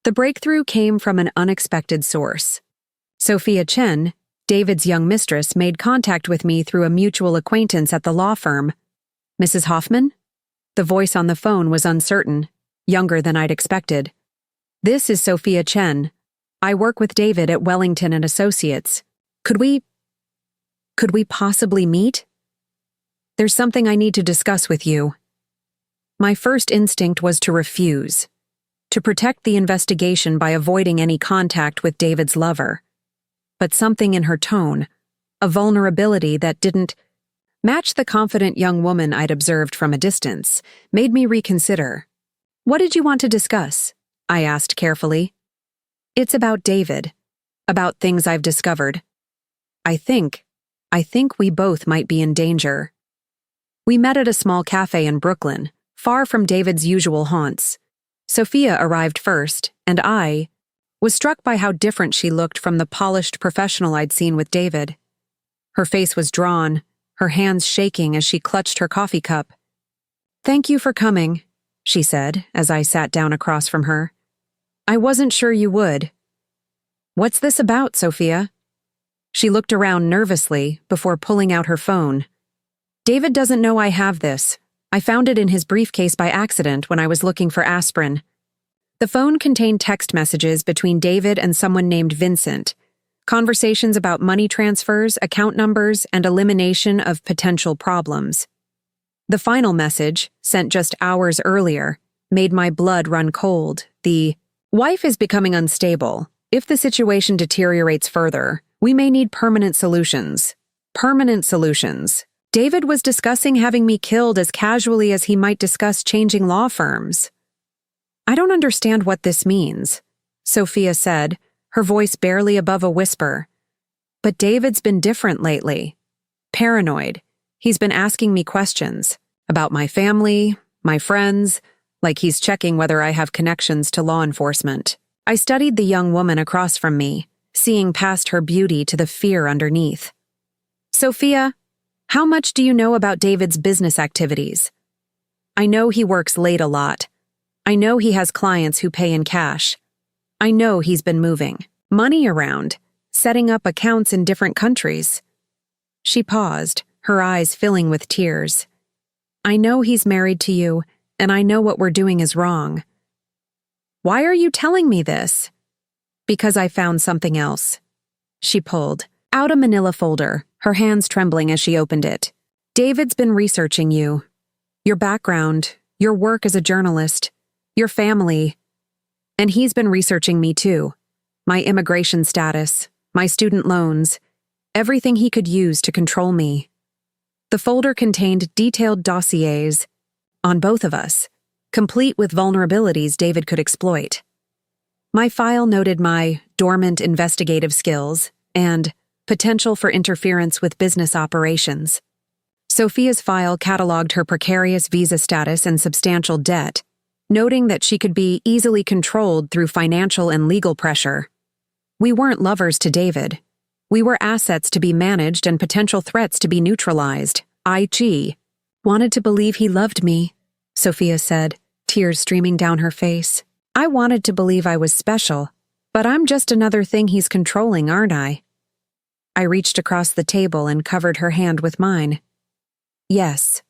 The breakthrough came from an unexpected source. Sophia Chen, David's young mistress, made contact with me through a mutual acquaintance at the law firm. "Mrs. Hoffman?" The voice on the phone was uncertain, younger than I'd expected. "This is Sophia Chen. I work with David at Wellington and Associates. Could we possibly meet? There's something I need to discuss with you." My first instinct was to refuse, to protect the investigation by avoiding any contact with David's lover. But something in her tone, a vulnerability that didn't match the confident young woman I'd observed from a distance, made me reconsider. "What did you want to discuss?" I asked carefully. "It's about David, about things I've discovered. I think we both might be in danger." We met at a small cafe in Brooklyn, far from David's usual haunts. Sophia arrived first, and I was struck by how different she looked from the polished professional I'd seen with David. Her face was drawn, her hands shaking as she clutched her coffee cup. "Thank you for coming," she said as I sat down across from her. "I wasn't sure you would." "What's this about, Sophia?" She looked around nervously before pulling out her phone. "David doesn't know I have this. I found it in his briefcase by accident when I was looking for aspirin." The phone contained text messages between David and someone named Vincent, conversations about money transfers, account numbers, and elimination of potential problems. The final message, sent just hours earlier, made my blood run cold. The wife is becoming unstable. If the situation deteriorates further, we may need permanent solutions. Permanent solutions. David was discussing having me killed as casually as he might discuss changing law firms. "I don't understand what this means," Sophia said, her voice barely above a whisper. "But David's been different lately. Paranoid. He's been asking me questions about my family, my friends, like he's checking whether I have connections to law enforcement." I studied the young woman across from me, seeing past her beauty to the fear underneath. "Sophia, how much do you know about David's business activities?" "I know he works late a lot. I know he has clients who pay in cash. I know he's been moving money around, setting up accounts in different countries." She paused, her eyes filling with tears. "I know he's married to you, and I know what we're doing is wrong." "Why are you telling me this?" "Because I found something else. She pulled out a manila folder, her hands trembling as she opened it. David's been researching you. Your background, your work as a journalist, your family. And he's been researching me too. My immigration status, my student loans, everything he could use to control me. The folder contained detailed dossiers on both of us, complete with vulnerabilities David could exploit. My file noted my dormant investigative skills and potential for interference with business operations. Sophia's file cataloged her precarious visa status and substantial debt, noting that she could be easily controlled through financial and legal pressure. We weren't lovers to David. We were assets to be managed and potential threats to be neutralized. I.G. wanted to believe he loved me, Sophia said, tears streaming down her face. I wanted to believe I was special, but I'm just another thing he's controlling, aren't I? I reached across the table and covered her hand with mine. Yes,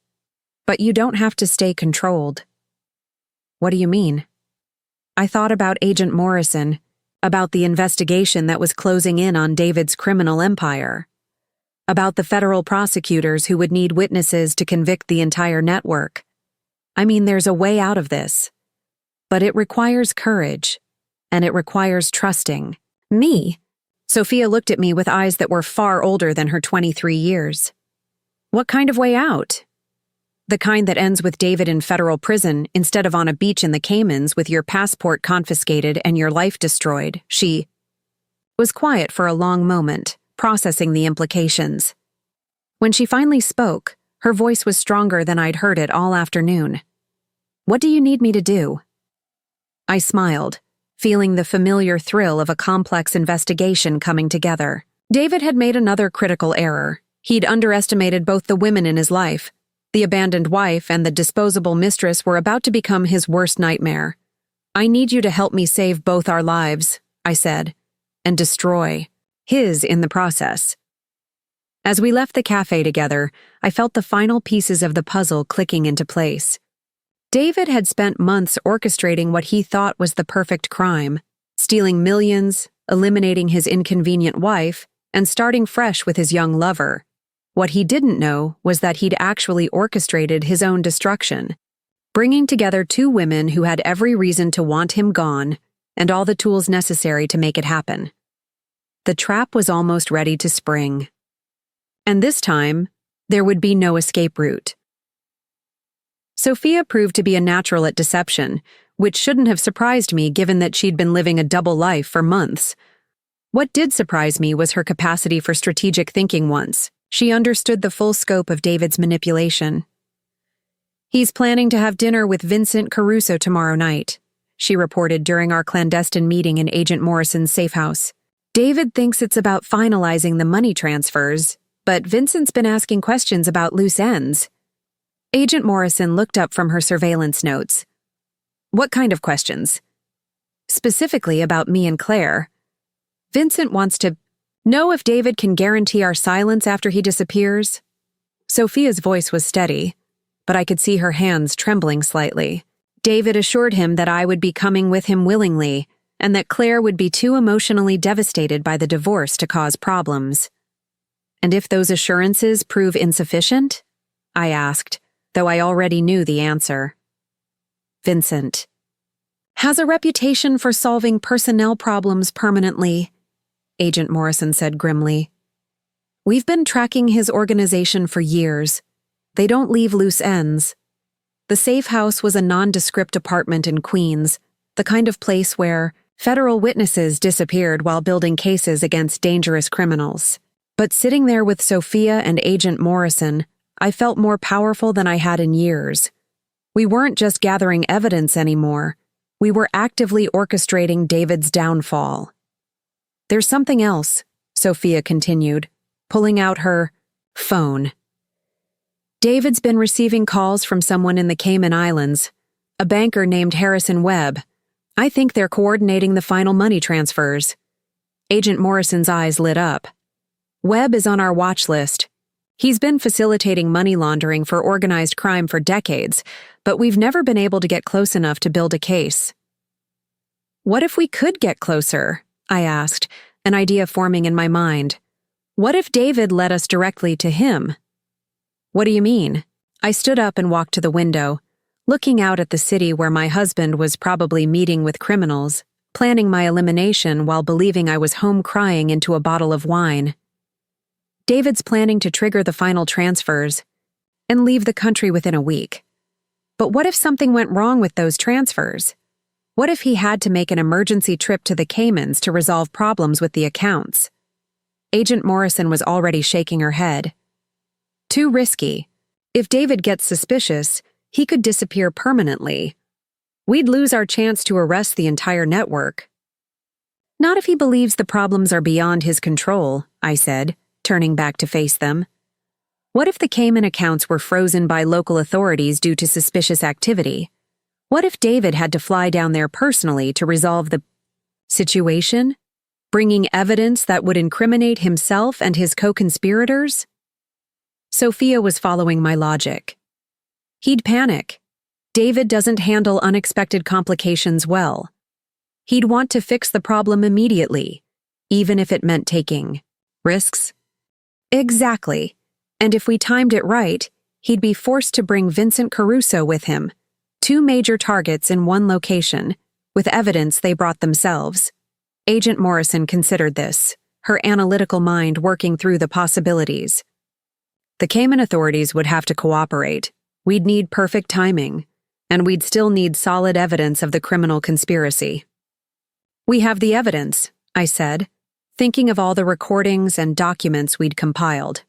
but you don't have to stay controlled. What do you mean? I thought about Agent Morrison, about the investigation that was closing in on David's criminal empire, about the federal prosecutors who would need witnesses to convict the entire network. I mean, there's a way out of this. But it requires courage, and it requires trusting. Me? Sophia looked at me with eyes that were far older than her 23 years. What kind of way out? The kind that ends with David in federal prison instead of on a beach in the Caymans with your passport confiscated and your life destroyed. She was quiet for a long moment, processing the implications. When she finally spoke, her voice was stronger than I'd heard it all afternoon. What do you need me to do? I smiled, feeling the familiar thrill of a complex investigation coming together. David had made another critical error. He'd underestimated both the women in his life. The abandoned wife and the disposable mistress were about to become his worst nightmare. I need you to help me save both our lives, I said, and destroy his in the process. As we left the cafe together, I felt the final pieces of the puzzle clicking into place. David had spent months orchestrating what he thought was the perfect crime, stealing millions, eliminating his inconvenient wife, and starting fresh with his young lover. What he didn't know was that he'd actually orchestrated his own destruction, bringing together two women who had every reason to want him gone and all the tools necessary to make it happen. The trap was almost ready to spring. And this time, there would be no escape route. Sophia proved to be a natural at deception, which shouldn't have surprised me given that she'd been living a double life for months. What did surprise me was her capacity for strategic thinking once she understood the full scope of David's manipulation. He's planning to have dinner with Vincent Caruso tomorrow night, she reported during our clandestine meeting in Agent Morrison's safe house. David thinks it's about finalizing the money transfers, but Vincent's been asking questions about loose ends. Agent Morrison looked up from her surveillance notes. What kind of questions? Specifically about me and Claire. Vincent wants to know if David can guarantee our silence after he disappears. Sophia's voice was steady, but I could see her hands trembling slightly. David assured him that I would be coming with him willingly, and that Claire would be too emotionally devastated by the divorce to cause problems. And if those assurances prove insufficient? I asked, though I already knew the answer. Vincent has a reputation for solving personnel problems permanently, Agent Morrison said grimly. We've been tracking his organization for years. They don't leave loose ends. The safe house was a nondescript apartment in Queens, the kind of place where federal witnesses disappeared while building cases against dangerous criminals. But sitting there with Sophia and Agent Morrison, I felt more powerful than I had in years. We weren't just gathering evidence anymore. We were actively orchestrating David's downfall. There's something else, Sophia continued, pulling out her phone. David's been receiving calls from someone in the Cayman Islands, a banker named Harrison Webb. I think they're coordinating the final money transfers. Agent Morrison's eyes lit up. Webb is on our watch list. He's been facilitating money laundering for organized crime for decades, but we've never been able to get close enough to build a case. What if we could get closer? I asked, an idea forming in my mind. What if David led us directly to him? What do you mean? I stood up and walked to the window, looking out at the city where my husband was probably meeting with criminals, planning my elimination while believing I was home crying into a bottle of wine. David's planning to trigger the final transfers and leave the country within a week. But what if something went wrong with those transfers? What if he had to make an emergency trip to the Caymans to resolve problems with the accounts? Agent Morrison was already shaking her head. Too risky. If David gets suspicious, he could disappear permanently. We'd lose our chance to arrest the entire network. Not if he believes the problems are beyond his control, I said, turning back to face them. What if the Cayman accounts were frozen by local authorities due to suspicious activity? What if David had to fly down there personally to resolve the situation, bringing evidence that would incriminate himself and his co-conspirators? Sophia was following my logic. He'd panic. David doesn't handle unexpected complications well. He'd want to fix the problem immediately, even if it meant taking risks. Exactly. And if we timed it right, he'd be forced to bring Vincent Caruso with him, 2 major targets in one location, with evidence they brought themselves. Agent Morrison considered this, her analytical mind working through the possibilities. The Cayman authorities would have to cooperate. We'd need perfect timing, and we'd still need solid evidence of the criminal conspiracy. We have the evidence, I said, thinking of all the recordings and documents we'd compiled.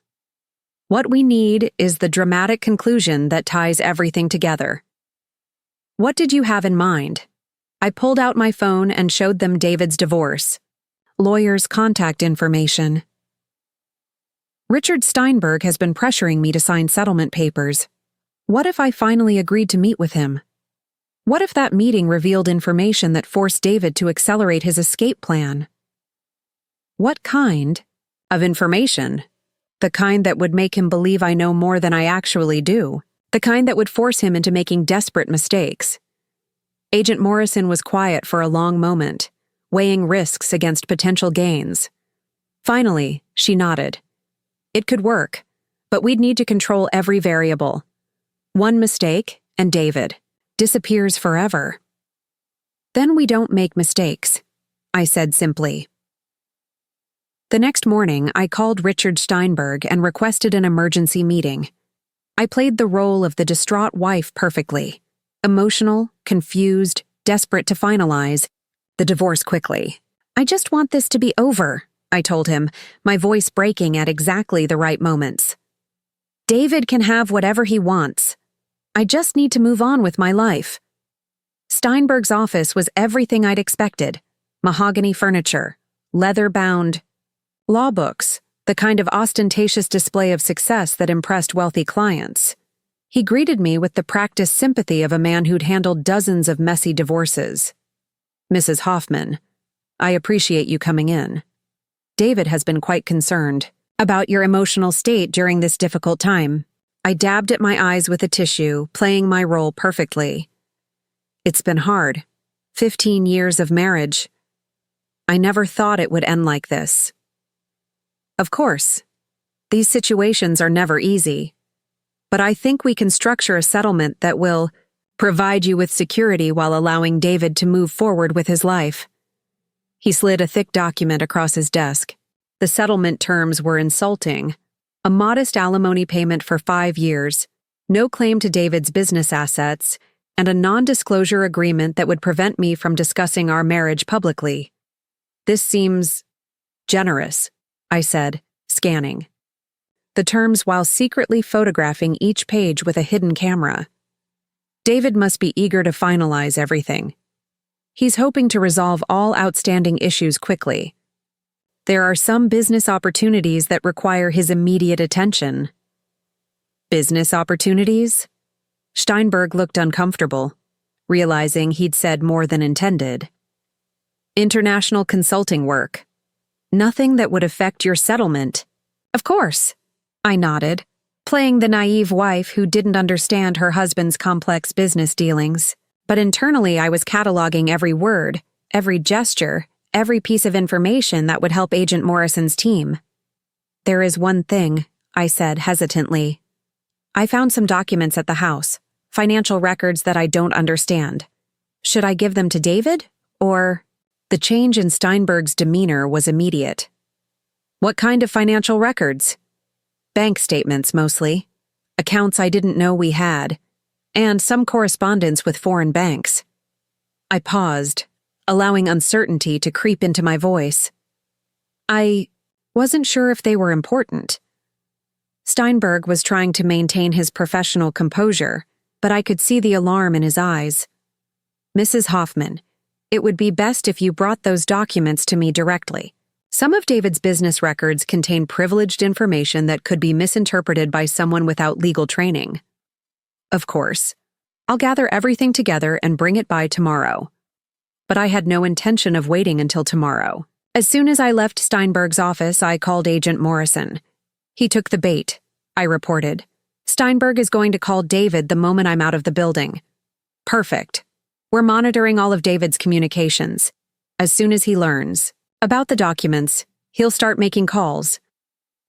What we need is the dramatic conclusion that ties everything together. What did you have in mind? I pulled out my phone and showed them David's divorce, lawyer's contact information. Richard Steinberg has been pressuring me to sign settlement papers. What if I finally agreed to meet with him? What if that meeting revealed information that forced David to accelerate his escape plan? What kind of information? The kind that would make him believe I know more than I actually do. The kind that would force him into making desperate mistakes. Agent Morrison was quiet for a long moment, weighing risks against potential gains. Finally, she nodded. It could work, but we'd need to control every variable. One mistake, and David disappears forever. Then we don't make mistakes, I said simply. The next morning, I called Richard Steinberg and requested an emergency meeting. I played the role of the distraught wife perfectly. Emotional, confused, desperate to finalize the divorce quickly. I just want this to be over, I told him, my voice breaking at exactly the right moments. David can have whatever he wants. I just need to move on with my life. Steinberg's office was everything I'd expected. Mahogany furniture, leather-bound law books, the kind of ostentatious display of success that impressed wealthy clients. He greeted me with the practiced sympathy of a man who'd handled dozens of messy divorces. Mrs. Hoffman, I appreciate you coming in. David has been quite concerned about your emotional state during this difficult time. I dabbed at my eyes with a tissue, playing my role perfectly. It's been hard. 15 years of marriage. I never thought it would end like this. Of course, these situations are never easy. But I think we can structure a settlement that will provide you with security while allowing David to move forward with his life. He slid a thick document across his desk. The settlement terms were insulting. A modest alimony payment for 5 years, no claim to David's business assets, and a non-disclosure agreement that would prevent me from discussing our marriage publicly. This seems generous, I said, scanning the terms while secretly photographing each page with a hidden camera. David must be eager to finalize everything. He's hoping to resolve all outstanding issues quickly. There are some business opportunities that require his immediate attention. Business opportunities? Steinberg looked uncomfortable, realizing he'd said more than intended. International consulting work. Nothing that would affect your settlement. Of course, I nodded, playing the naive wife who didn't understand her husband's complex business dealings. But internally I was cataloging every word, every gesture, every piece of information that would help Agent Morrison's team. There is one thing, I said hesitantly. I found some documents at the house, financial records that I don't understand. Should I give them to David, or— The change in Steinberg's demeanor was immediate. What kind of financial records? Bank statements, mostly. Accounts I didn't know we had, and some correspondence with foreign banks. I paused, allowing uncertainty to creep into my voice. I wasn't sure if they were important. Steinberg was trying to maintain his professional composure, but I could see the alarm in his eyes. Mrs. Hoffman, it would be best if you brought those documents to me directly. Some of David's business records contain privileged information that could be misinterpreted by someone without legal training. Of course. I'll gather everything together and bring it by tomorrow. But I had no intention of waiting until tomorrow. As soon as I left Steinberg's office, I called Agent Morrison. He took the bait, I reported. Steinberg is going to call David the moment I'm out of the building. Perfect. We're monitoring all of David's communications. As soon as he learns about the documents, he'll start making calls.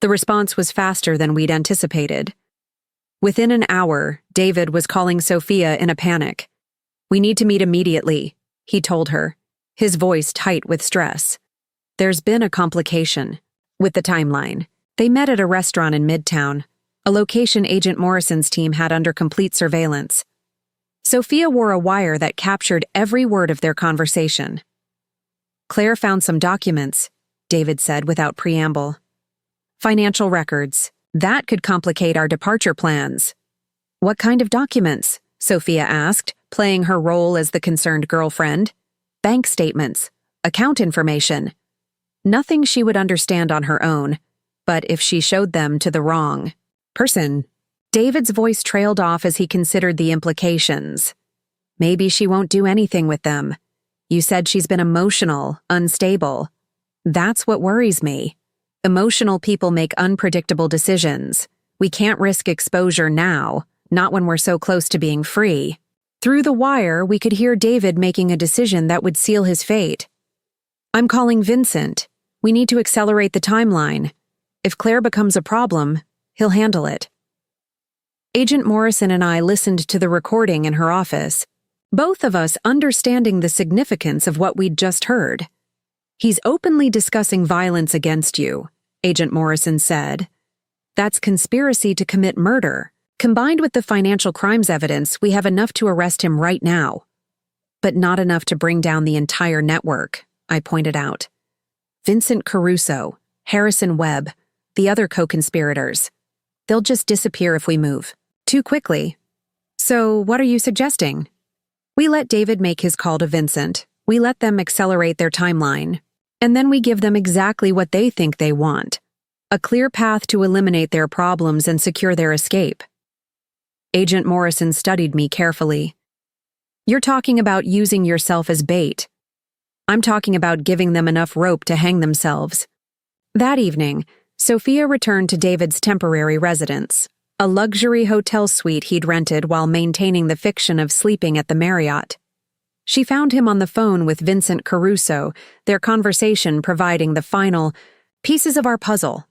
The response was faster than we'd anticipated. Within an hour, David was calling Sophia in a panic. We need to meet immediately, he told her, his voice tight with stress. There's been a complication with the timeline. They met at a restaurant in Midtown, a location Agent Morrison's team had under complete surveillance. Sophia wore a wire that captured every word of their conversation. Claire found some documents, David said without preamble. Financial records. That could complicate our departure plans. What kind of documents? Sophia asked, playing her role as the concerned girlfriend. Bank statements, account information. Nothing she would understand on her own, but if she showed them to the wrong person. David's voice trailed off as he considered the implications. Maybe she won't do anything with them. You said she's been emotional, unstable. That's what worries me. Emotional people make unpredictable decisions. We can't risk exposure now, not when we're so close to being free. Through the wire, we could hear David making a decision that would seal his fate. I'm calling Vincent. We need to accelerate the timeline. If Claire becomes a problem, he'll handle it. Agent Morrison and I listened to the recording in her office, both of us understanding the significance of what we'd just heard. He's openly discussing violence against you, Agent Morrison said. That's conspiracy to commit murder. Combined with the financial crimes evidence, we have enough to arrest him right now. But not enough to bring down the entire network, I pointed out. Vincent Caruso, Harrison Webb, the other co-conspirators. They'll just disappear if we move. Too quickly. So, what are you suggesting? We let David make his call to Vincent. We let them accelerate their timeline. And then we give them exactly what they think they want. A clear path to eliminate their problems and secure their escape. Agent Morrison studied me carefully. You're talking about using yourself as bait. I'm talking about giving them enough rope to hang themselves. That evening, Sophia returned to David's temporary residence, a luxury hotel suite he'd rented while maintaining the fiction of sleeping at the Marriott. She found him on the phone with Vincent Caruso, their conversation providing the final pieces of our puzzle.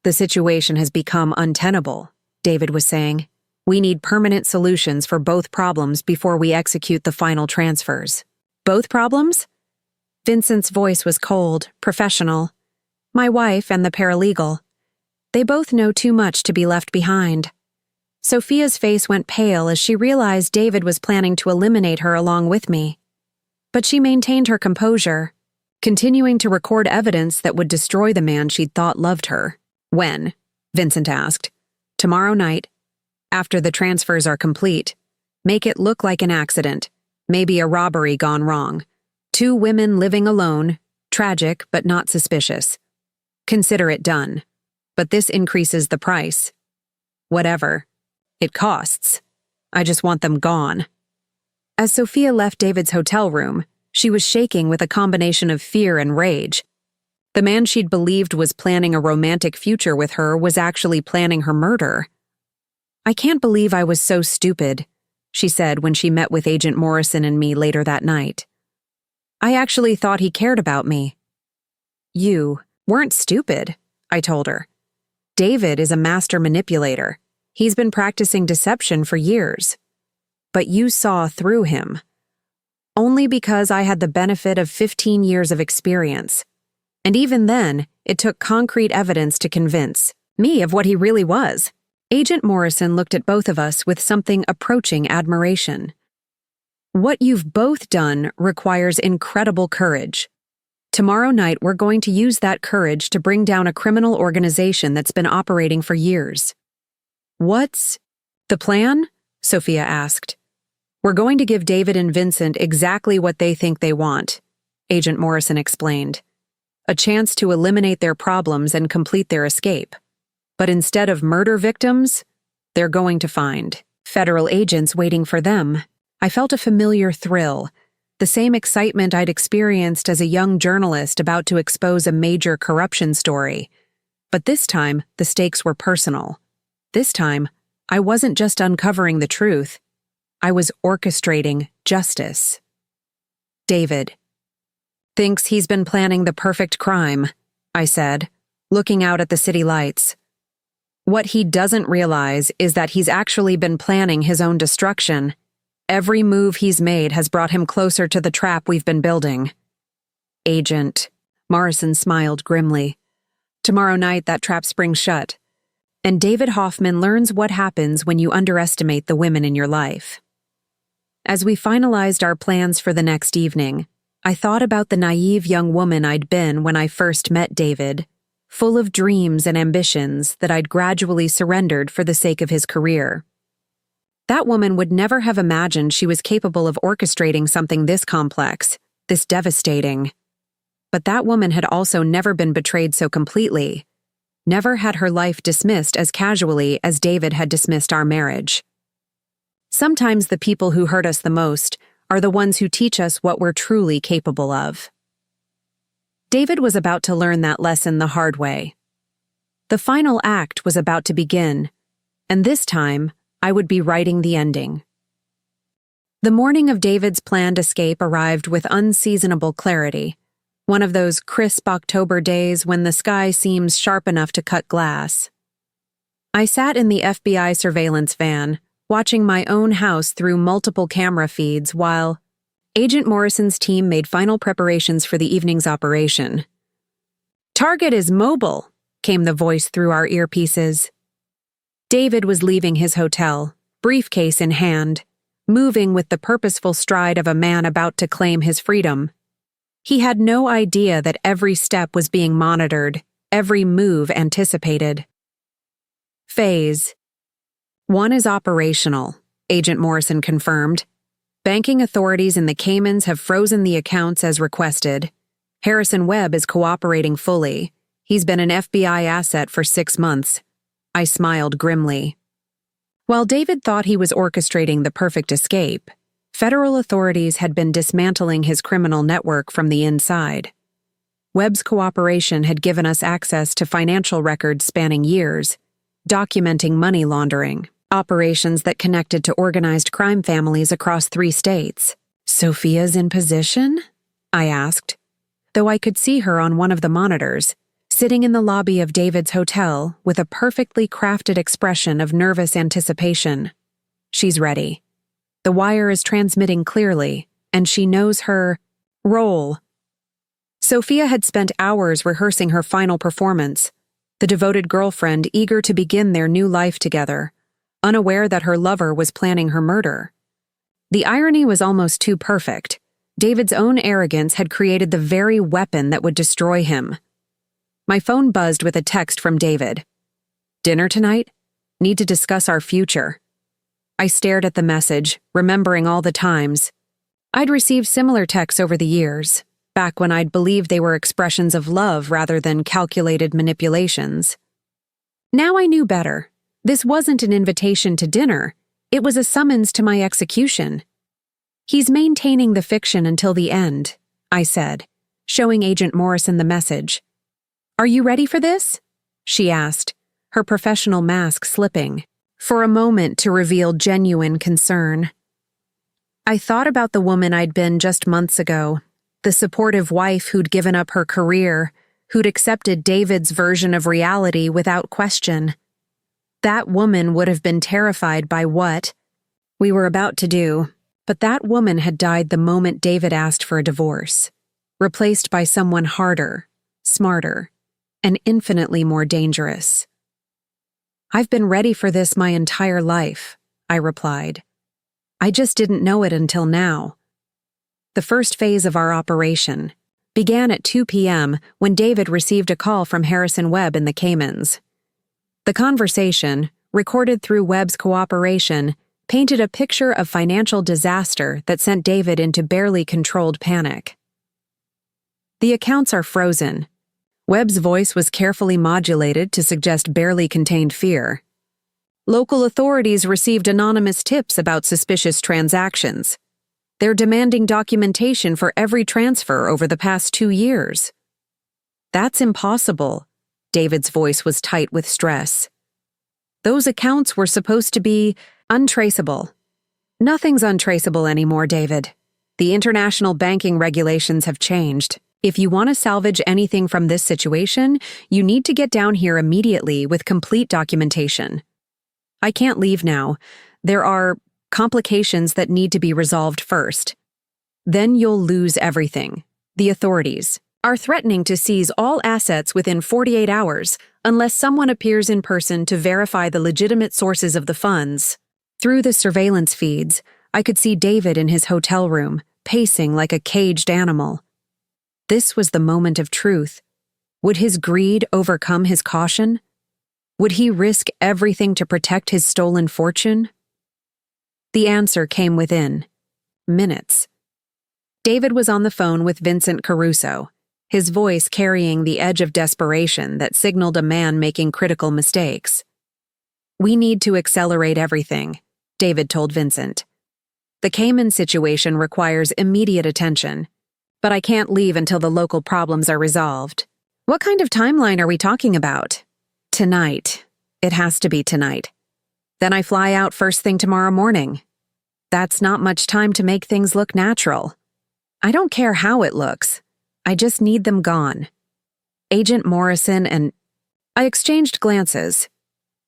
The situation has become untenable, David was saying. We need permanent solutions for both problems before we execute the final transfers. Both problems? Vincent's voice was cold, professional. My wife and the paralegal. They both know too much to be left behind. Sophia's face went pale as she realized David was planning to eliminate her along with me. But she maintained her composure, continuing to record evidence that would destroy the man she'd thought loved her. When? Vincent asked. Tomorrow night. After the transfers are complete. Make it look like an accident. Maybe a robbery gone wrong. 2 women living alone. Tragic, but not suspicious. Consider it done. But this increases the price. Whatever. It costs. I just want them gone. As Sophia left David's hotel room, she was shaking with a combination of fear and rage. The man she'd believed was planning a romantic future with her was actually planning her murder. I can't believe I was so stupid, she said when she met with Agent Morrison and me later that night. I actually thought he cared about me." "You weren't stupid," I told her. "David is a master manipulator. He's been practicing deception for years. But you saw through him. Only because I had the benefit of 15 years of experience. And even then, it took concrete evidence to convince me of what he really was." Agent Morrison looked at both of us with something approaching admiration. "What you've both done requires incredible courage. Tomorrow night, we're going to use that courage to bring down a criminal organization that's been operating for years." "What's the plan?" Sophia asked. "We're going to give David and Vincent exactly what they think they want," Agent Morrison explained. "A chance to eliminate their problems and complete their escape. But instead of murder victims, they're going to find federal agents waiting for them." I felt a familiar thrill, the same excitement I'd experienced as a young journalist about to expose a major corruption story. But this time, the stakes were personal. This time, I wasn't just uncovering the truth. I was orchestrating justice. "David thinks he's been planning the perfect crime," I said, looking out at the city lights. "What he doesn't realize is that he's actually been planning his own destruction. Every move he's made has brought him closer to the trap we've been building." "Agent," Morrison smiled grimly. "Tomorrow night that trap springs shut. And David Hoffman learns what happens when you underestimate the women in your life." As we finalized our plans for the next evening, I thought about the naive young woman I'd been when I first met David, full of dreams and ambitions that I'd gradually surrendered for the sake of his career. That woman would never have imagined she was capable of orchestrating something this complex, this devastating. But that woman had also never been betrayed so completely, never had her life dismissed as casually as David had dismissed our marriage. Sometimes the people who hurt us the most are the ones who teach us what we're truly capable of. David was about to learn that lesson the hard way. The final act was about to begin, and this time, I would be writing the ending. The morning of David's planned escape arrived with unseasonable clarity, one of those crisp October days when the sky seems sharp enough to cut glass. I sat in the FBI surveillance van, watching my own house through multiple camera feeds while Agent Morrison's team made final preparations for the evening's operation. "Target is mobile," came the voice through our earpieces. David was leaving his hotel, briefcase in hand, moving with the purposeful stride of a man about to claim his freedom. He had no idea that every step was being monitored, every move anticipated. Phase 1 is operational, Agent Morrison confirmed. Banking authorities in the Caymans have frozen the accounts as requested. Harrison Webb is cooperating fully. He's been an FBI asset for 6 months. I smiled grimly. While David thought he was orchestrating the perfect escape, federal authorities had been dismantling his criminal network from the inside. Webb's cooperation had given us access to financial records spanning years, documenting money laundering, operations that connected to organized crime families across 3 states. "Sophia's in position?" I asked, though I could see her on one of the monitors, sitting in the lobby of David's hotel with a perfectly crafted expression of nervous anticipation. "She's ready. The wire is transmitting clearly, and she knows her role." Sophia had spent hours rehearsing her final performance, the devoted girlfriend eager to begin their new life together, unaware that her lover was planning her murder. The irony was almost too perfect. David's own arrogance had created the very weapon that would destroy him. My phone buzzed with a text from David. "Dinner tonight? Need to discuss our future." I stared at the message, remembering all the times. I'd received similar texts over the years, back when I'd believed they were expressions of love rather than calculated manipulations. Now I knew better. This wasn't an invitation to dinner. It was a summons to my execution. "He's maintaining the fiction until the end," I said, showing Agent Morrison the message. "Are you ready for this?" she asked, her professional mask slipping, for a moment to reveal genuine concern. I thought about the woman I'd been just months ago, The supportive wife who'd given up her career, who'd accepted David's version of reality without question. That woman would have been terrified by what we were about to do, but that woman had died the moment David asked for a divorce, replaced by someone harder, smarter, and infinitely more dangerous. "I've been ready for this my entire life," I replied. "I just didn't know it until now." The first phase of our operation began at 2 p.m. when David received a call from Harrison Webb in the Caymans. The conversation, recorded through Webb's cooperation, painted a picture of financial disaster that sent David into barely controlled panic. The accounts are frozen. Webb's voice was carefully modulated to suggest barely contained fear. Local authorities received anonymous tips about suspicious transactions. They're demanding documentation for every transfer over the past 2 years. "That's impossible." David's voice was tight with stress. "Those accounts were supposed to be untraceable." "Nothing's untraceable anymore, David. The international banking regulations have changed. If you want to salvage anything from this situation, you need to get down here immediately with complete documentation. I can't leave now. There are complications that need to be resolved first. Then you'll lose everything. The authorities are threatening to seize all assets within 48 hours unless someone appears in person to verify the legitimate sources of the funds." Through the surveillance feeds, I could see David in his hotel room, pacing like a caged animal. This was the moment of truth. Would his greed overcome his caution? Would he risk everything to protect his stolen fortune? The answer came within minutes. David was on the phone with Vincent Caruso, his voice carrying the edge of desperation that signaled a man making critical mistakes. "We need to accelerate everything," David told Vincent. "The Cayman situation requires immediate attention, but I can't leave until the local problems are resolved." "What kind of timeline are we talking about?" "Tonight. It has to be tonight. Then I fly out first thing tomorrow morning. That's not much time to make things look natural. I don't care how it looks. I just need them gone. Agent Morrison and..." I exchanged glances.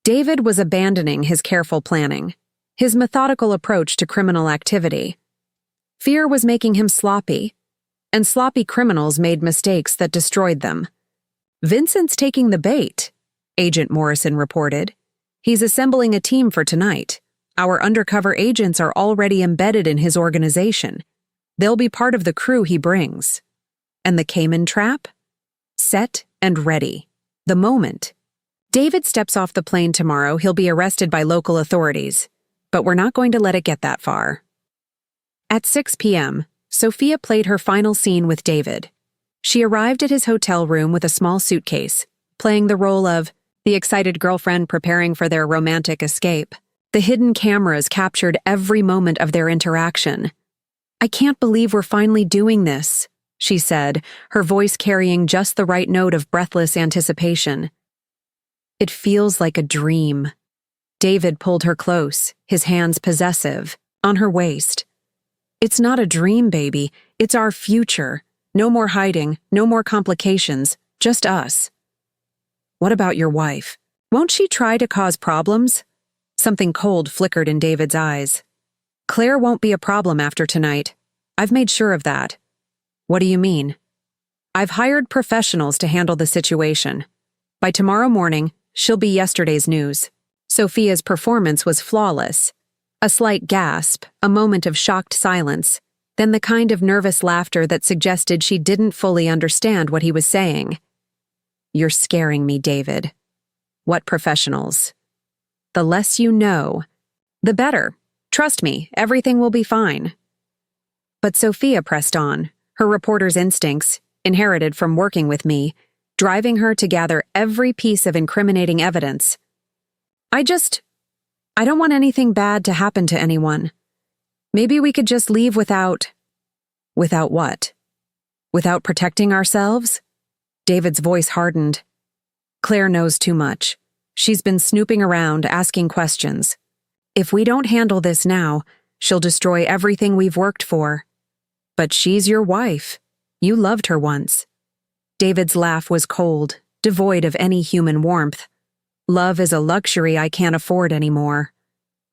David was abandoning his careful planning, his methodical approach to criminal activity. Fear was making him sloppy, and sloppy criminals made mistakes that destroyed them. "Vincent's taking the bait," Agent Morrison reported. "He's assembling a team for tonight. Our undercover agents are already embedded in his organization. They'll be part of the crew he brings." And the Cayman trap? Set and ready. The moment. David steps off the plane tomorrow, he'll be arrested by local authorities. But we're not going to let it get that far. At 6 p.m., Sophia played her final scene with David. She arrived at his hotel room with a small suitcase, playing the role of the excited girlfriend preparing for their romantic escape. The hidden cameras captured every moment of their interaction. "I can't believe we're finally doing this," she said, her voice carrying just the right note of breathless anticipation. "It feels like a dream." David pulled her close, his hands possessive, on her waist. "It's not a dream, baby. It's our future. No more hiding, no more complications, just us." "What about your wife? Won't she try to cause problems?" Something cold flickered in David's eyes. "Claire won't be a problem after tonight. I've made sure of that." "What do you mean?" "I've hired professionals to handle the situation. By tomorrow morning, she'll be yesterday's news." Sophia's performance was flawless. A slight gasp, a moment of shocked silence, then the kind of nervous laughter that suggested she didn't fully understand what he was saying. "You're scaring me, David." "What professionals?" "The less you know, the better. Trust me, everything will be fine." But Sophia pressed on, her reporter's instincts, inherited from working with me, driving her to gather every piece of incriminating evidence. I don't want anything bad to happen to anyone. Maybe we could just leave without..." "Without what? Without protecting ourselves?" David's voice hardened. "Claire knows too much. She's been snooping around, asking questions. If we don't handle this now, she'll destroy everything we've worked for. But she's your wife. You loved her once. David's laugh was cold, devoid of any human warmth. Love is a luxury I can't afford anymore.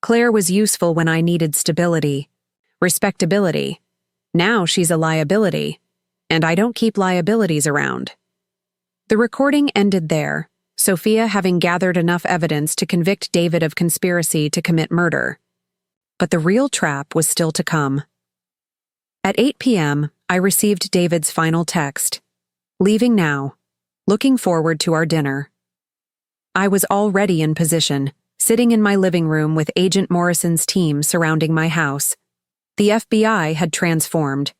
Claire was useful when I needed stability, respectability. Now she's a liability, and I don't keep liabilities around. The recording ended there, Sophia having gathered enough evidence to convict David of conspiracy to commit murder. But the real trap was still to come. At 8 p.m., I received David's final text. Leaving now. Looking forward to our dinner. I was already in position, sitting in my living room with Agent Morrison's team surrounding my house. The FBI had transformed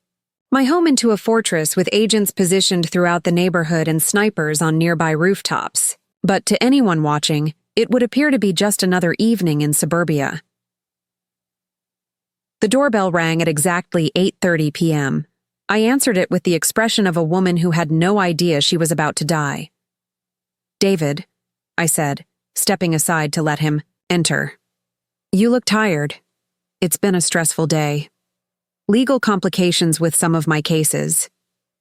my home into a fortress with agents positioned throughout the neighborhood and snipers on nearby rooftops. But to anyone watching, it would appear to be just another evening in suburbia. The doorbell rang at exactly 8:30 p.m. I answered it with the expression of a woman who had no idea she was about to die. "David," I said, stepping aside to let him enter. "You look tired. It's been a stressful day. Legal complications with some of my cases."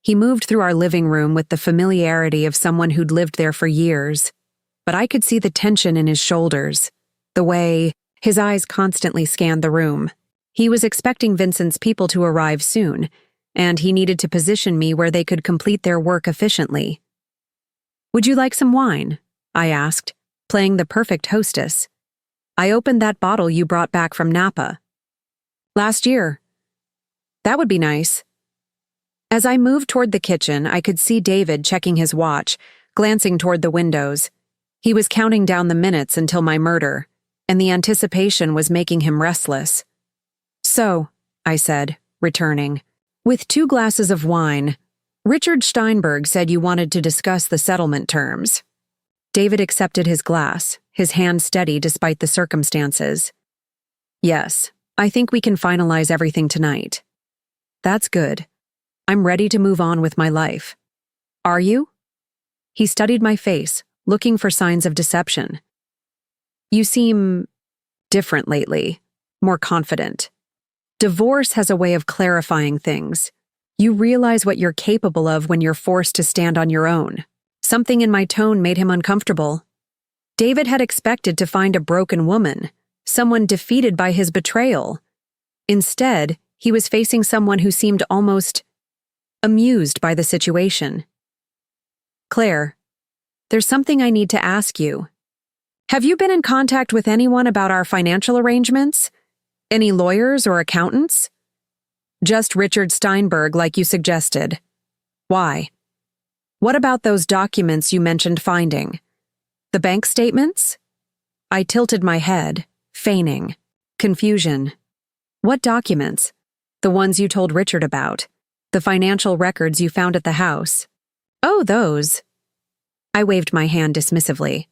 He moved through our living room with the familiarity of someone who'd lived there for years, but I could see the tension in his shoulders, the way his eyes constantly scanned the room. He was expecting Vincent's people to arrive soon, and he needed to position me where they could complete their work efficiently. "Would you like some wine?" I asked, playing the perfect hostess. "I opened that bottle you brought back from Napa last year." "That would be nice." As I moved toward the kitchen, I could see David checking his watch, glancing toward the windows. He was counting down the minutes until my murder, and the anticipation was making him restless. "So," I said, returning, "with 2 glasses of wine, Richard Steinberg said you wanted to discuss the settlement terms." David accepted his glass, his hand steady despite the circumstances. "Yes, I think we can finalize everything tonight." "That's good. I'm ready to move on with my life." "Are you?" He studied my face, looking for signs of deception. "You seem different lately, more confident. Divorce has a way of clarifying things. You realize what you're capable of when you're forced to stand on your own." Something in my tone made him uncomfortable. David had expected to find a broken woman, someone defeated by his betrayal. Instead, he was facing someone who seemed almost amused by the situation. "Claire, there's something I need to ask you. Have you been in contact with anyone about our financial arrangements? Any lawyers or accountants?" "Just Richard Steinberg, like you suggested." "Why?" "What about those documents you mentioned finding? The bank statements?" I tilted my head, feigning confusion. "What documents?" "The ones you told Richard about. The financial records you found at the house." "Oh, those." I waved my hand dismissively.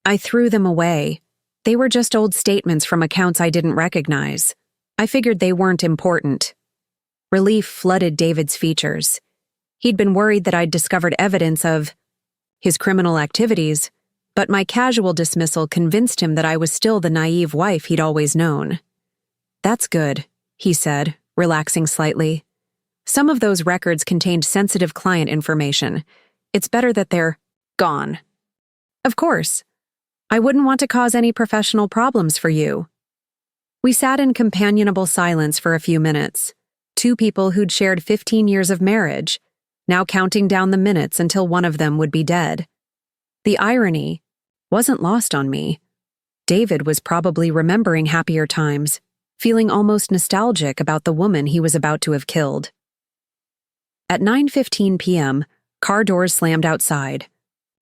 I threw them away. They were just old statements from accounts I didn't recognize. I figured they weren't important. Relief flooded David's features. He'd been worried that I'd discovered evidence of his criminal activities, but my casual dismissal convinced him that I was still the naive wife he'd always known. "That's good," he said, relaxing slightly. "Some of those records contained sensitive client information. It's better that they're gone." "Of course. I wouldn't want to cause any professional problems for you." We sat in companionable silence for a few minutes, 2 people who'd shared 15 years of marriage, now counting down the minutes until one of them would be dead. The irony wasn't lost on me. David was probably remembering happier times, feeling almost nostalgic about the woman he was about to have killed. At 9:15 p.m., car doors slammed outside.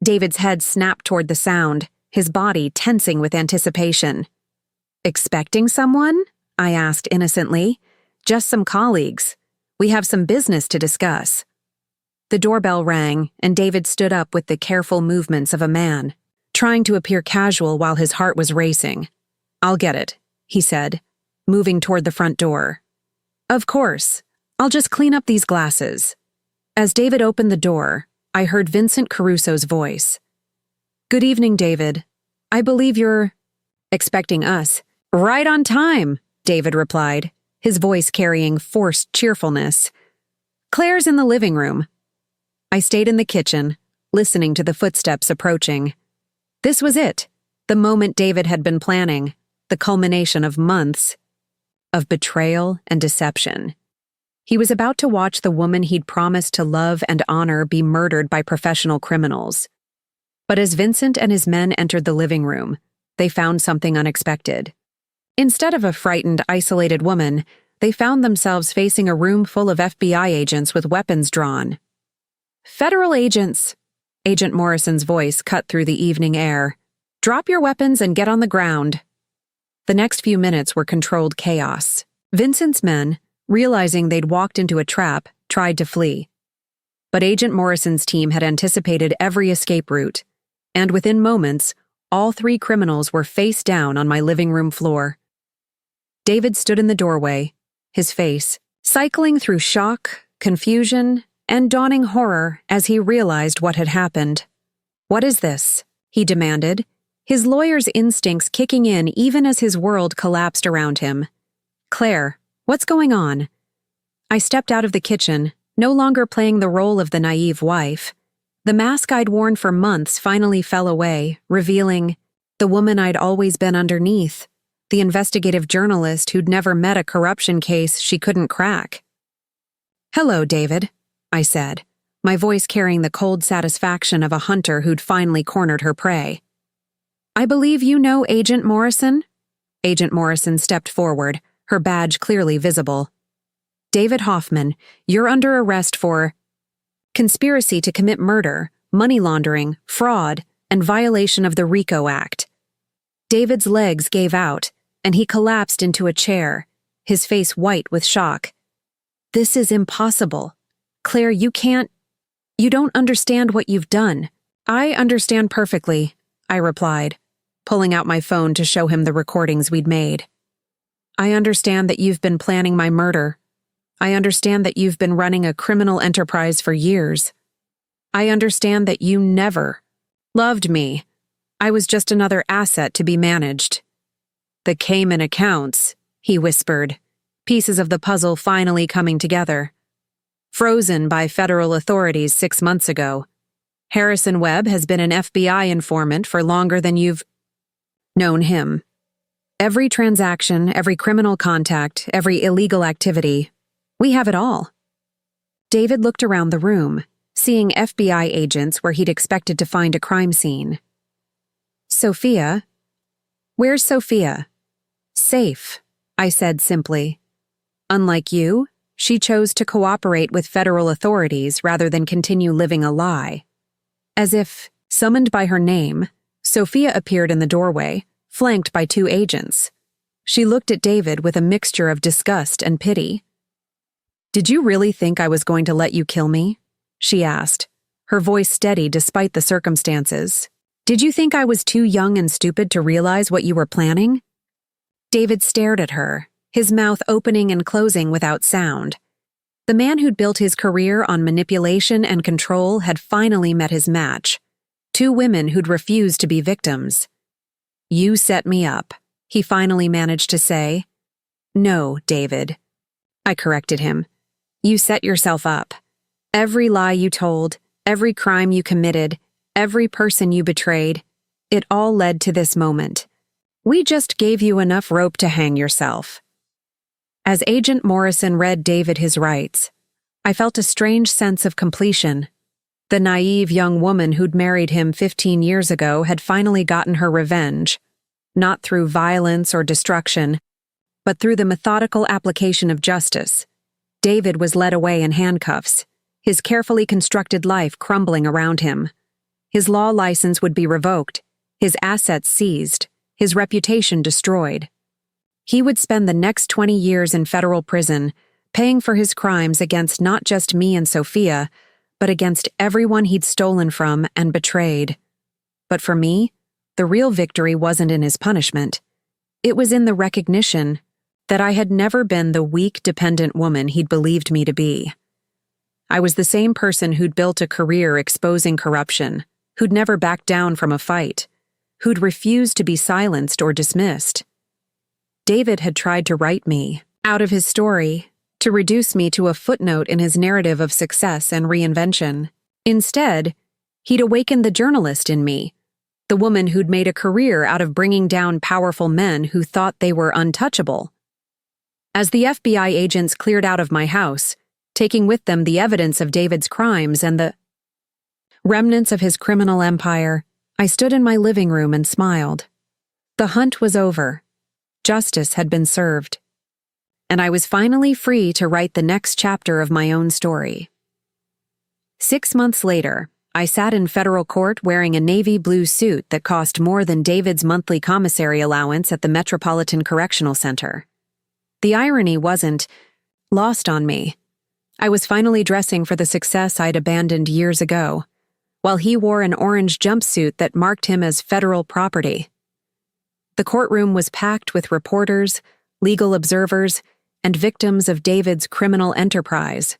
David's head snapped toward the sound, his body tensing with anticipation. "Expecting someone?" I asked innocently. "Just some colleagues. We have some business to discuss." The doorbell rang, and David stood up with the careful movements of a man, trying to appear casual while his heart was racing. "I'll get it," he said, moving toward the front door. "Of course. I'll just clean up these glasses." As David opened the door, I heard Vincent Caruso's voice. "Good evening, David. I believe you're expecting us." "Right on time," David replied, his voice carrying forced cheerfulness. Claire's in the living room. I stayed in the kitchen, listening to the footsteps approaching. This was it, the moment David had been planning, the culmination of months of betrayal and deception. He was about to watch the woman he'd promised to love and honor be murdered by professional criminals. But as Vincent and his men entered the living room, they found something unexpected. Instead of a frightened, isolated woman, they found themselves facing a room full of FBI agents with weapons drawn. "Federal agents," Agent Morrison's voice cut through the evening air. "Drop your weapons and get on the ground." The next few minutes were controlled chaos. Vincent's men, realizing they'd walked into a trap, tried to flee. But Agent Morrison's team had anticipated every escape route, and within moments, all three criminals were face down on my living room floor. David stood in the doorway, his face cycling through shock, confusion, and dawning horror as he realized what had happened. "What is this?" he demanded, his lawyer's instincts kicking in even as his world collapsed around him. "Claire, what's going on?" I stepped out of the kitchen, no longer playing the role of the naive wife. The mask I'd worn for months finally fell away, revealing the woman I'd always been underneath, the investigative journalist who'd never met a corruption case she couldn't crack. "Hello, David," I said, my voice carrying the cold satisfaction of a hunter who'd finally cornered her prey. "I believe you know Agent Morrison?" Agent Morrison stepped forward, her badge clearly visible. "David Hoffman, you're under arrest for conspiracy to commit murder, money laundering, fraud, and violation of the RICO Act." David's legs gave out, and he collapsed into a chair, his face white with shock. "This is impossible. Claire, you don't understand what you've done." "I understand perfectly," I replied, pulling out my phone to show him the recordings we'd made. "I understand that you've been planning my murder. I understand that you've been running a criminal enterprise for years. I understand that you never loved me. I was just another asset to be managed." "The Cayman accounts," he whispered, pieces of the puzzle finally coming together. "Frozen by federal authorities 6 months ago. Harrison Webb has been an FBI informant for longer than you've known him. Every transaction, every criminal contact, every illegal activity, we have it all." David looked around the room, seeing FBI agents where he'd expected to find a crime scene. "Sophia? Where's Sophia?" "Safe," I said simply. "Unlike you, she chose to cooperate with federal authorities rather than continue living a lie." As if summoned by her name, Sophia appeared in the doorway, flanked by 2 agents. She looked at David with a mixture of disgust and pity. "Did you really think I was going to let you kill me?" she asked, her voice steady despite the circumstances. "Did you think I was too young and stupid to realize what you were planning?" David stared at her, his mouth opening and closing without sound. The man who'd built his career on manipulation and control had finally met his match. 2 women who'd refused to be victims. "You set me up," he finally managed to say. "No, David," I corrected him. "You set yourself up. Every lie you told, every crime you committed, every person you betrayed, it all led to this moment. We just gave you enough rope to hang yourself." As Agent Morrison read David his rights, I felt a strange sense of completion. The naive young woman who'd married him 15 years ago had finally gotten her revenge, not through violence or destruction, but through the methodical application of justice. David was led away in handcuffs, his carefully constructed life crumbling around him. His law license would be revoked, his assets seized, his reputation destroyed. He would spend the next 20 years in federal prison, paying for his crimes against not just me and Sophia, but against everyone he'd stolen from and betrayed. But for me, the real victory wasn't in his punishment. It was in the recognition that I had never been the weak, dependent woman he'd believed me to be. I was the same person who'd built a career exposing corruption, who'd never backed down from a fight, who'd refused to be silenced or dismissed. David had tried to write me out of his story, to reduce me to a footnote in his narrative of success and reinvention. Instead, he'd awakened the journalist in me, the woman who'd made a career out of bringing down powerful men who thought they were untouchable. As the FBI agents cleared out of my house, taking with them the evidence of David's crimes and the remnants of his criminal empire, I stood in my living room and smiled. The hunt was over. Justice had been served. And I was finally free to write the next chapter of my own story. 6 months later, I sat in federal court wearing a navy blue suit that cost more than David's monthly commissary allowance at the Metropolitan Correctional Center. The irony wasn't lost on me. I was finally dressing for the success I'd abandoned years ago, while he wore an orange jumpsuit that marked him as federal property. The courtroom was packed with reporters, legal observers, and victims of David's criminal enterprise.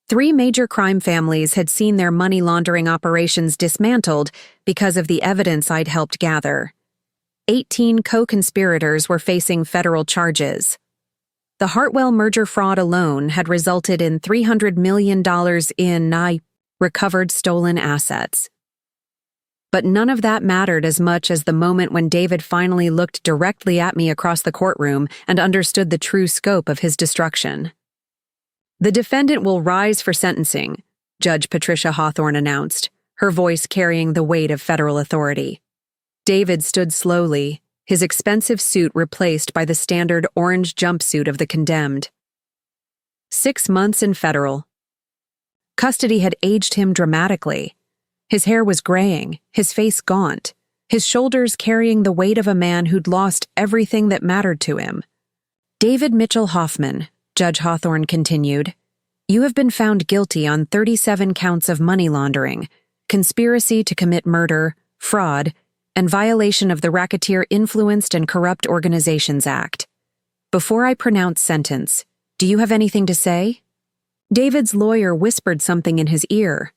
3 major crime families had seen their money laundering operations dismantled because of the evidence I'd helped gather. 18 co-conspirators were facing federal charges. The Hartwell merger fraud alone had resulted in $300 million in recovered stolen assets. But none of that mattered as much as the moment when David finally looked directly at me across the courtroom and understood the true scope of his destruction. "The defendant will rise for sentencing," Judge Patricia Hawthorne announced, her voice carrying the weight of federal authority. David stood slowly, his expensive suit replaced by the standard orange jumpsuit of the condemned. 6 months in federal. Custody had aged him dramatically. His hair was graying, his face gaunt, his shoulders carrying the weight of a man who'd lost everything that mattered to him. "David Mitchell Hoffman," Judge Hawthorne continued, "you have been found guilty on 37 counts of money laundering, conspiracy to commit murder, fraud, and violation of the Racketeer Influenced and Corrupt Organizations Act. Before I pronounce sentence, do you have anything to say?" David's lawyer whispered something in his ear,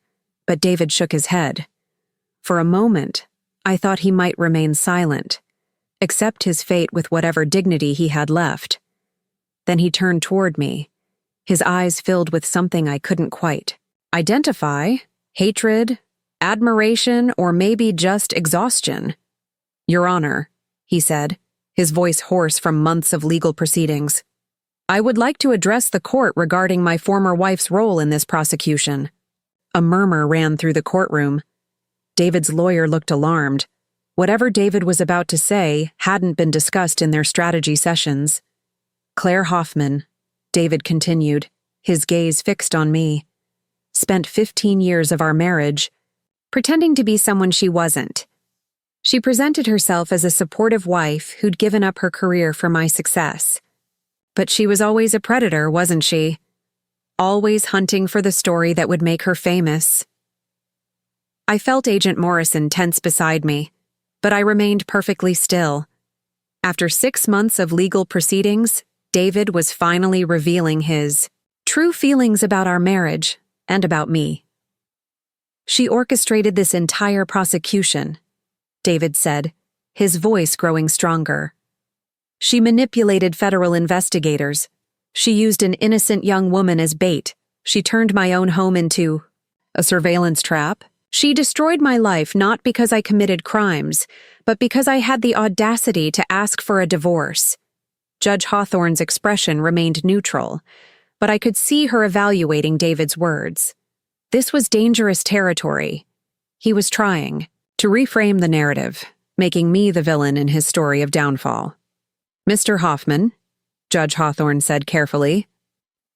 but David shook his head. For a moment, I thought he might remain silent, accept his fate with whatever dignity he had left. Then he turned toward me, his eyes filled with something I couldn't quite identify: hatred, admiration, or maybe just exhaustion. "Your Honor," he said, his voice hoarse from months of legal proceedings, "I would like to address the court regarding my former wife's role in this prosecution." A murmur ran through the courtroom. David's lawyer looked alarmed. Whatever David was about to say hadn't been discussed in their strategy sessions. "Claire Hoffman," David continued, his gaze fixed on me, "spent 15 years of our marriage pretending to be someone she wasn't. She presented herself as a supportive wife who'd given up her career for my success. But she was always a predator, wasn't she? Always hunting for the story that would make her famous." I felt Agent Morrison tense beside me, but I remained perfectly still. After 6 months of legal proceedings, David was finally revealing his true feelings about our marriage and about me. "She orchestrated this entire prosecution," David said, his voice growing stronger. "She manipulated federal investigators. She used an innocent young woman as bait. She turned my own home into a surveillance trap. She destroyed my life not because I committed crimes, but because I had the audacity to ask for a divorce." Judge Hawthorne's expression remained neutral, but I could see her evaluating David's words. This was dangerous territory. He was trying to reframe the narrative, making me the villain in his story of downfall. "Mr. Hoffman," Judge Hawthorne said carefully,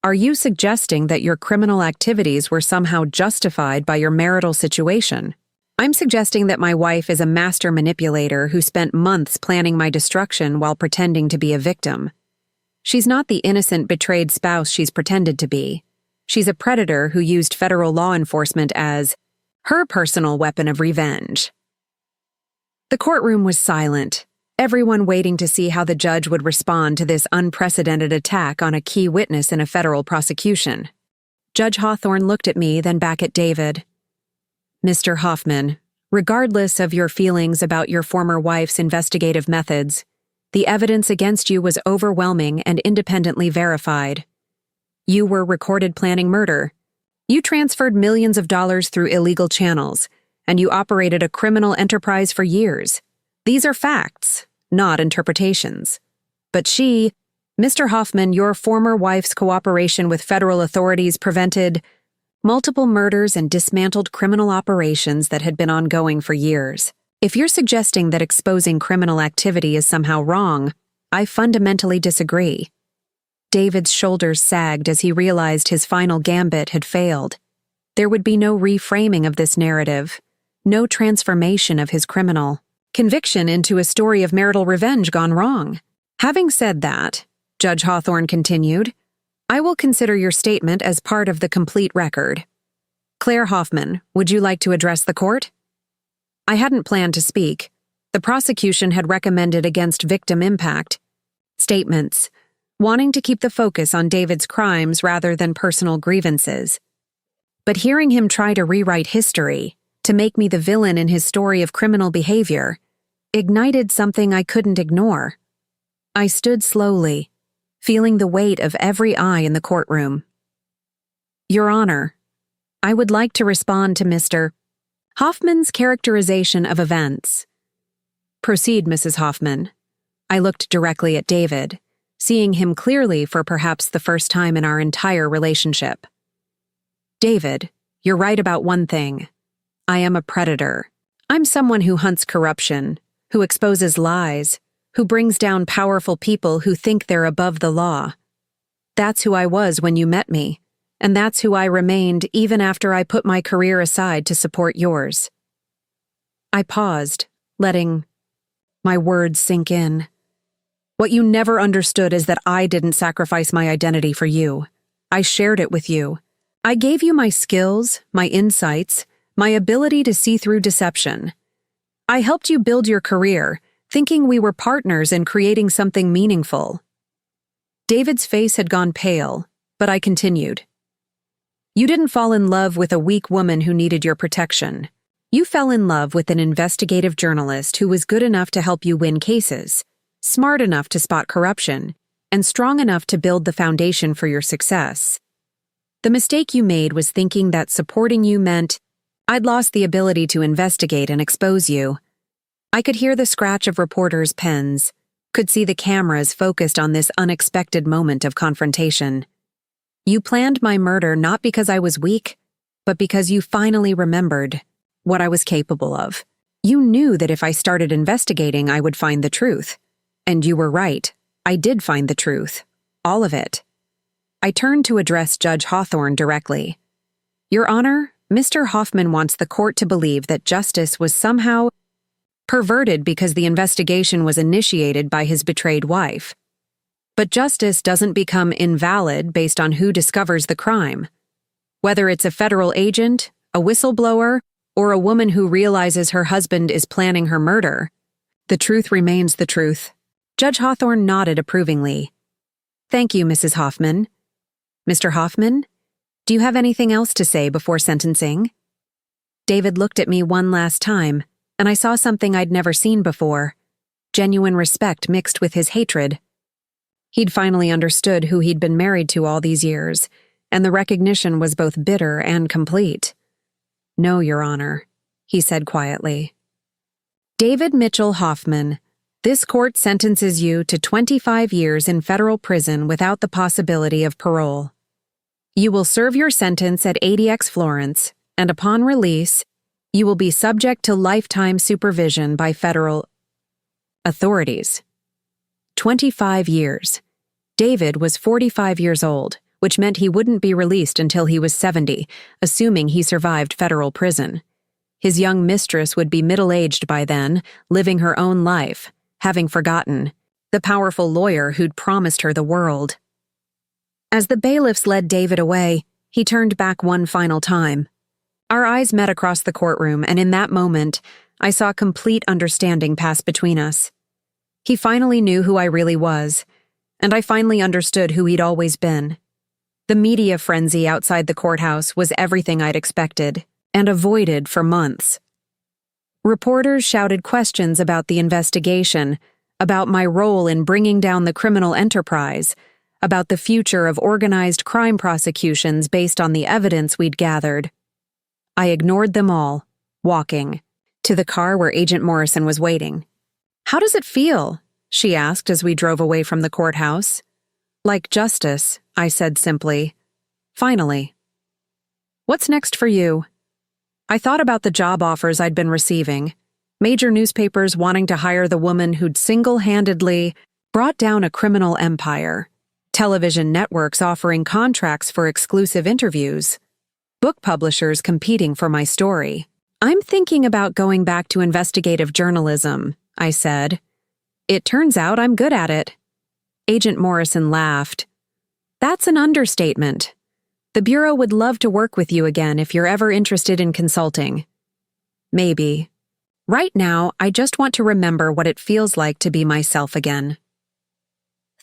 "are you suggesting that your criminal activities were somehow justified by your marital situation?" "I'm suggesting that my wife is a master manipulator who spent months planning my destruction while pretending to be a victim. She's not the innocent, betrayed spouse she's pretended to be. She's a predator who used federal law enforcement as her personal weapon of revenge." The courtroom was silent, everyone waiting to see how the judge would respond to this unprecedented attack on a key witness in a federal prosecution. Judge Hawthorne looked at me, then back at David. "Mr. Hoffman, regardless of your feelings about your former wife's investigative methods, the evidence against you was overwhelming and independently verified. You were recorded planning murder. You transferred millions of dollars through illegal channels, and you operated a criminal enterprise for years. These are facts, not interpretations. But Mr. Hoffman, your former wife's cooperation with federal authorities prevented multiple murders and dismantled criminal operations that had been ongoing for years. If you're suggesting that exposing criminal activity is somehow wrong, I fundamentally disagree. David's shoulders sagged as he realized his final gambit had failed. There would be no reframing of this narrative, no transformation of his criminal conviction into a story of marital revenge gone wrong. Having said that, Judge Hawthorne continued, I will consider your statement as part of the complete record. Claire Hoffman, would you like to address the court? I hadn't planned to speak. The prosecution had recommended against victim impact statements, wanting to keep the focus on David's crimes rather than personal grievances. But hearing him try to rewrite history, to make me the villain in his story of criminal behavior, ignited something I couldn't ignore. I stood slowly, feeling the weight of every eye in the courtroom. Your Honor, I would like to respond to Mr. Hoffman's characterization of events. Proceed, Mrs. Hoffman. I looked directly at David, seeing him clearly for perhaps the first time in our entire relationship. David, you're right about one thing. I am a predator. I'm someone who hunts corruption, who exposes lies, who brings down powerful people who think they're above the law. That's who I was when you met me, and that's who I remained even after I put my career aside to support yours. I paused, letting my words sink in. What you never understood is that I didn't sacrifice my identity for you. I shared it with you. I gave you my skills, my insights, my ability to see through deception. I helped you build your career, thinking we were partners in creating something meaningful. David's face had gone pale, but I continued. You didn't fall in love with a weak woman who needed your protection. You fell in love with an investigative journalist who was good enough to help you win cases, smart enough to spot corruption, and strong enough to build the foundation for your success. The mistake you made was thinking that supporting you meant I'd lost the ability to investigate and expose you. I could hear the scratch of reporters' pens, could see the cameras focused on this unexpected moment of confrontation. You planned my murder not because I was weak, but because you finally remembered what I was capable of. You knew that if I started investigating, I would find the truth. And you were right. I did find the truth. All of it. I turned to address Judge Hawthorne directly. Your Honor, Mr. Hoffman wants the court to believe that justice was somehow perverted because the investigation was initiated by his betrayed wife. But justice doesn't become invalid based on who discovers the crime. Whether it's a federal agent, a whistleblower, or a woman who realizes her husband is planning her murder, the truth remains the truth. Judge Hawthorne nodded approvingly. Thank you, Mrs. Hoffman. Mr. Hoffman, do you have anything else to say before sentencing? David looked at me one last time, and I saw something I'd never seen before. Genuine respect mixed with his hatred. He'd finally understood who he'd been married to all these years, and the recognition was both bitter and complete. No, Your Honor, he said quietly. David Mitchell Hoffman, this court sentences you to 25 years in federal prison without the possibility of parole. You will serve your sentence at ADX Florence, and upon release, you will be subject to lifetime supervision by federal authorities. 25 years. David was 45 years old, which meant he wouldn't be released until he was 70, assuming he survived federal prison. His young mistress would be middle-aged by then, living her own life, having forgotten the powerful lawyer who'd promised her the world. As the bailiffs led David away, he turned back one final time. Our eyes met across the courtroom, and in that moment, I saw complete understanding pass between us. He finally knew who I really was, and I finally understood who he'd always been. The media frenzy outside the courthouse was everything I'd expected and avoided for months. Reporters shouted questions about the investigation, about my role in bringing down the criminal enterprise, about the future of organized crime prosecutions based on the evidence we'd gathered. I ignored them all, walking to the car where Agent Morrison was waiting. "How does it feel?" she asked as we drove away from the courthouse. "Like justice," I said simply. "Finally." "What's next for you?" I thought about the job offers I'd been receiving. Major newspapers wanting to hire the woman who'd single-handedly brought down a criminal empire. Television networks offering contracts for exclusive interviews. Book publishers competing for my story. "I'm thinking about going back to investigative journalism," I said. "It turns out I'm good at it." Agent Morrison laughed. "That's an understatement. The Bureau would love to work with you again if you're ever interested in consulting." "Maybe. Right now, I just want to remember what it feels like to be myself again."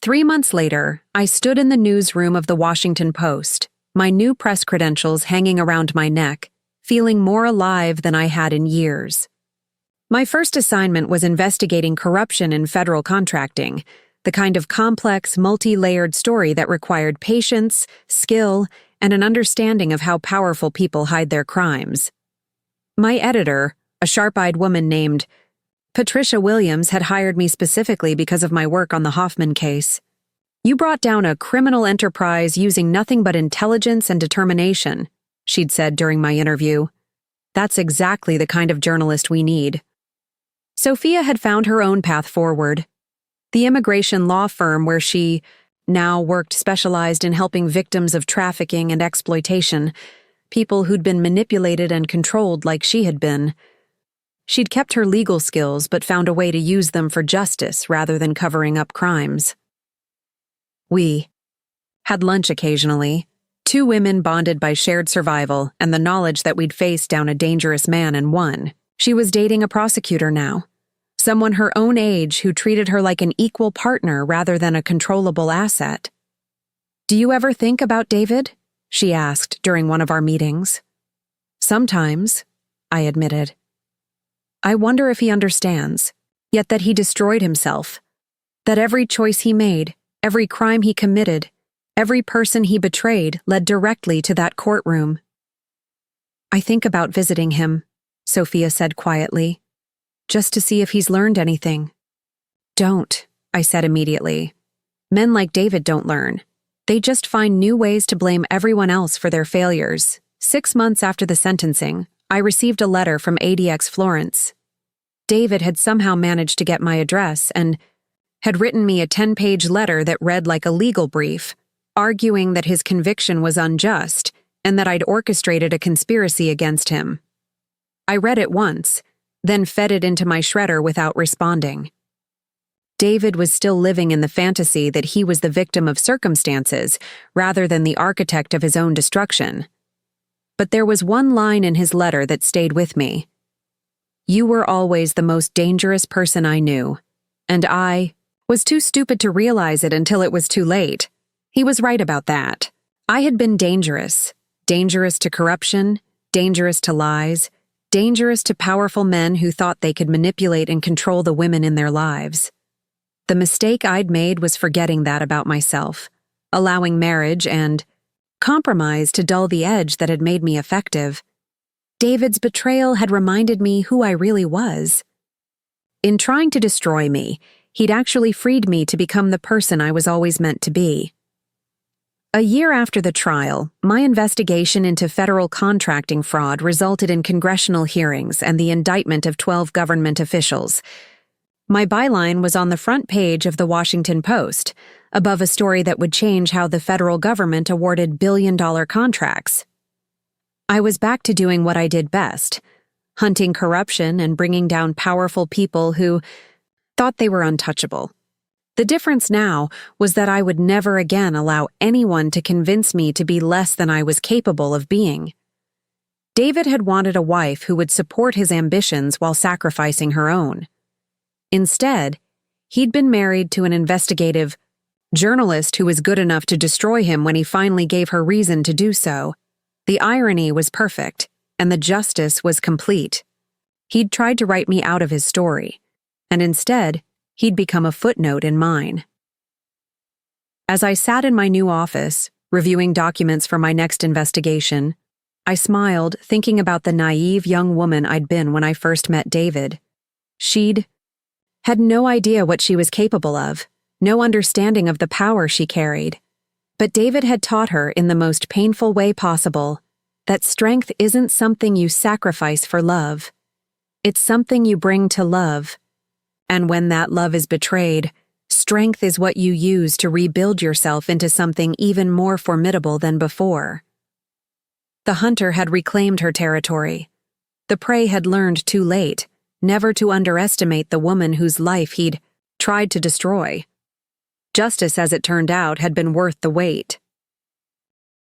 3 months later, I stood in the newsroom of the Washington Post, my new press credentials hanging around my neck, feeling more alive than I had in years. My first assignment was investigating corruption in federal contracting, the kind of complex, multi-layered story that required patience, skill, and an understanding of how powerful people hide their crimes. My editor, a sharp-eyed woman named Patricia Williams, had hired me specifically because of my work on the Hoffman case. "You brought down a criminal enterprise using nothing but intelligence and determination," she'd said during my interview. "That's exactly the kind of journalist we need." Sophia had found her own path forward. The immigration law firm where she now worked specialized in helping victims of trafficking and exploitation, people who'd been manipulated and controlled like she had been. She'd kept her legal skills but found a way to use them for justice rather than covering up crimes. We had lunch occasionally, 2 women bonded by shared survival and the knowledge that we'd faced down a dangerous man and won. She was dating a prosecutor now, someone her own age who treated her like an equal partner rather than a controllable asset. "Do you ever think about David?" she asked during one of our meetings. "Sometimes," I admitted. "I wonder if he understands, yet that he destroyed himself, that every choice he made, every crime he committed, every person he betrayed led directly to that courtroom." "I think about visiting him," Sophia said quietly, "just to see if he's learned anything." "Don't," I said immediately. "Men like David don't learn. They just find new ways to blame everyone else for their failures." 6 months after the sentencing, I received a letter from ADX Florence. David had somehow managed to get my address and had written me a 10-page letter that read like a legal brief, arguing that his conviction was unjust and that I'd orchestrated a conspiracy against him. I read it once, then fed it into my shredder without responding. David was still living in the fantasy that he was the victim of circumstances rather than the architect of his own destruction. But there was one line in his letter that stayed with me. "You were always the most dangerous person I knew, and I was too stupid to realize it until it was too late." He was right about that. I had been dangerous to corruption, dangerous to lies, dangerous to powerful men who thought they could manipulate and control the women in their lives. The mistake I'd made was forgetting that about myself, allowing marriage and compromise to dull the edge that had made me effective. David's betrayal had reminded me who I really was. In trying to destroy me, he'd actually freed me to become the person I was always meant to be. A year after the trial, my investigation into federal contracting fraud resulted in congressional hearings and the indictment of 12 government officials. My byline was on the front page of the Washington Post, above a story that would change how the federal government awarded billion-dollar contracts. I was back to doing what I did best, hunting corruption and bringing down powerful people who thought they were untouchable. The difference now was that I would never again allow anyone to convince me to be less than I was capable of being. David had wanted a wife who would support his ambitions while sacrificing her own. Instead, he'd been married to an investigative journalist who was good enough to destroy him when he finally gave her reason to do so. The irony was perfect, and the justice was complete. He'd tried to write me out of his story, and instead, he'd become a footnote in mine. As I sat in my new office, reviewing documents for my next investigation, I smiled, thinking about the naive young woman I'd been when I first met David. She'd had no idea what she was capable of, no understanding of the power she carried. But David had taught her in the most painful way possible that strength isn't something you sacrifice for love. It's something you bring to love. And when that love is betrayed, strength is what you use to rebuild yourself into something even more formidable than before. The hunter had reclaimed her territory. The prey had learned too late never to underestimate the woman whose life he'd tried to destroy. Justice, as it turned out, had been worth the wait.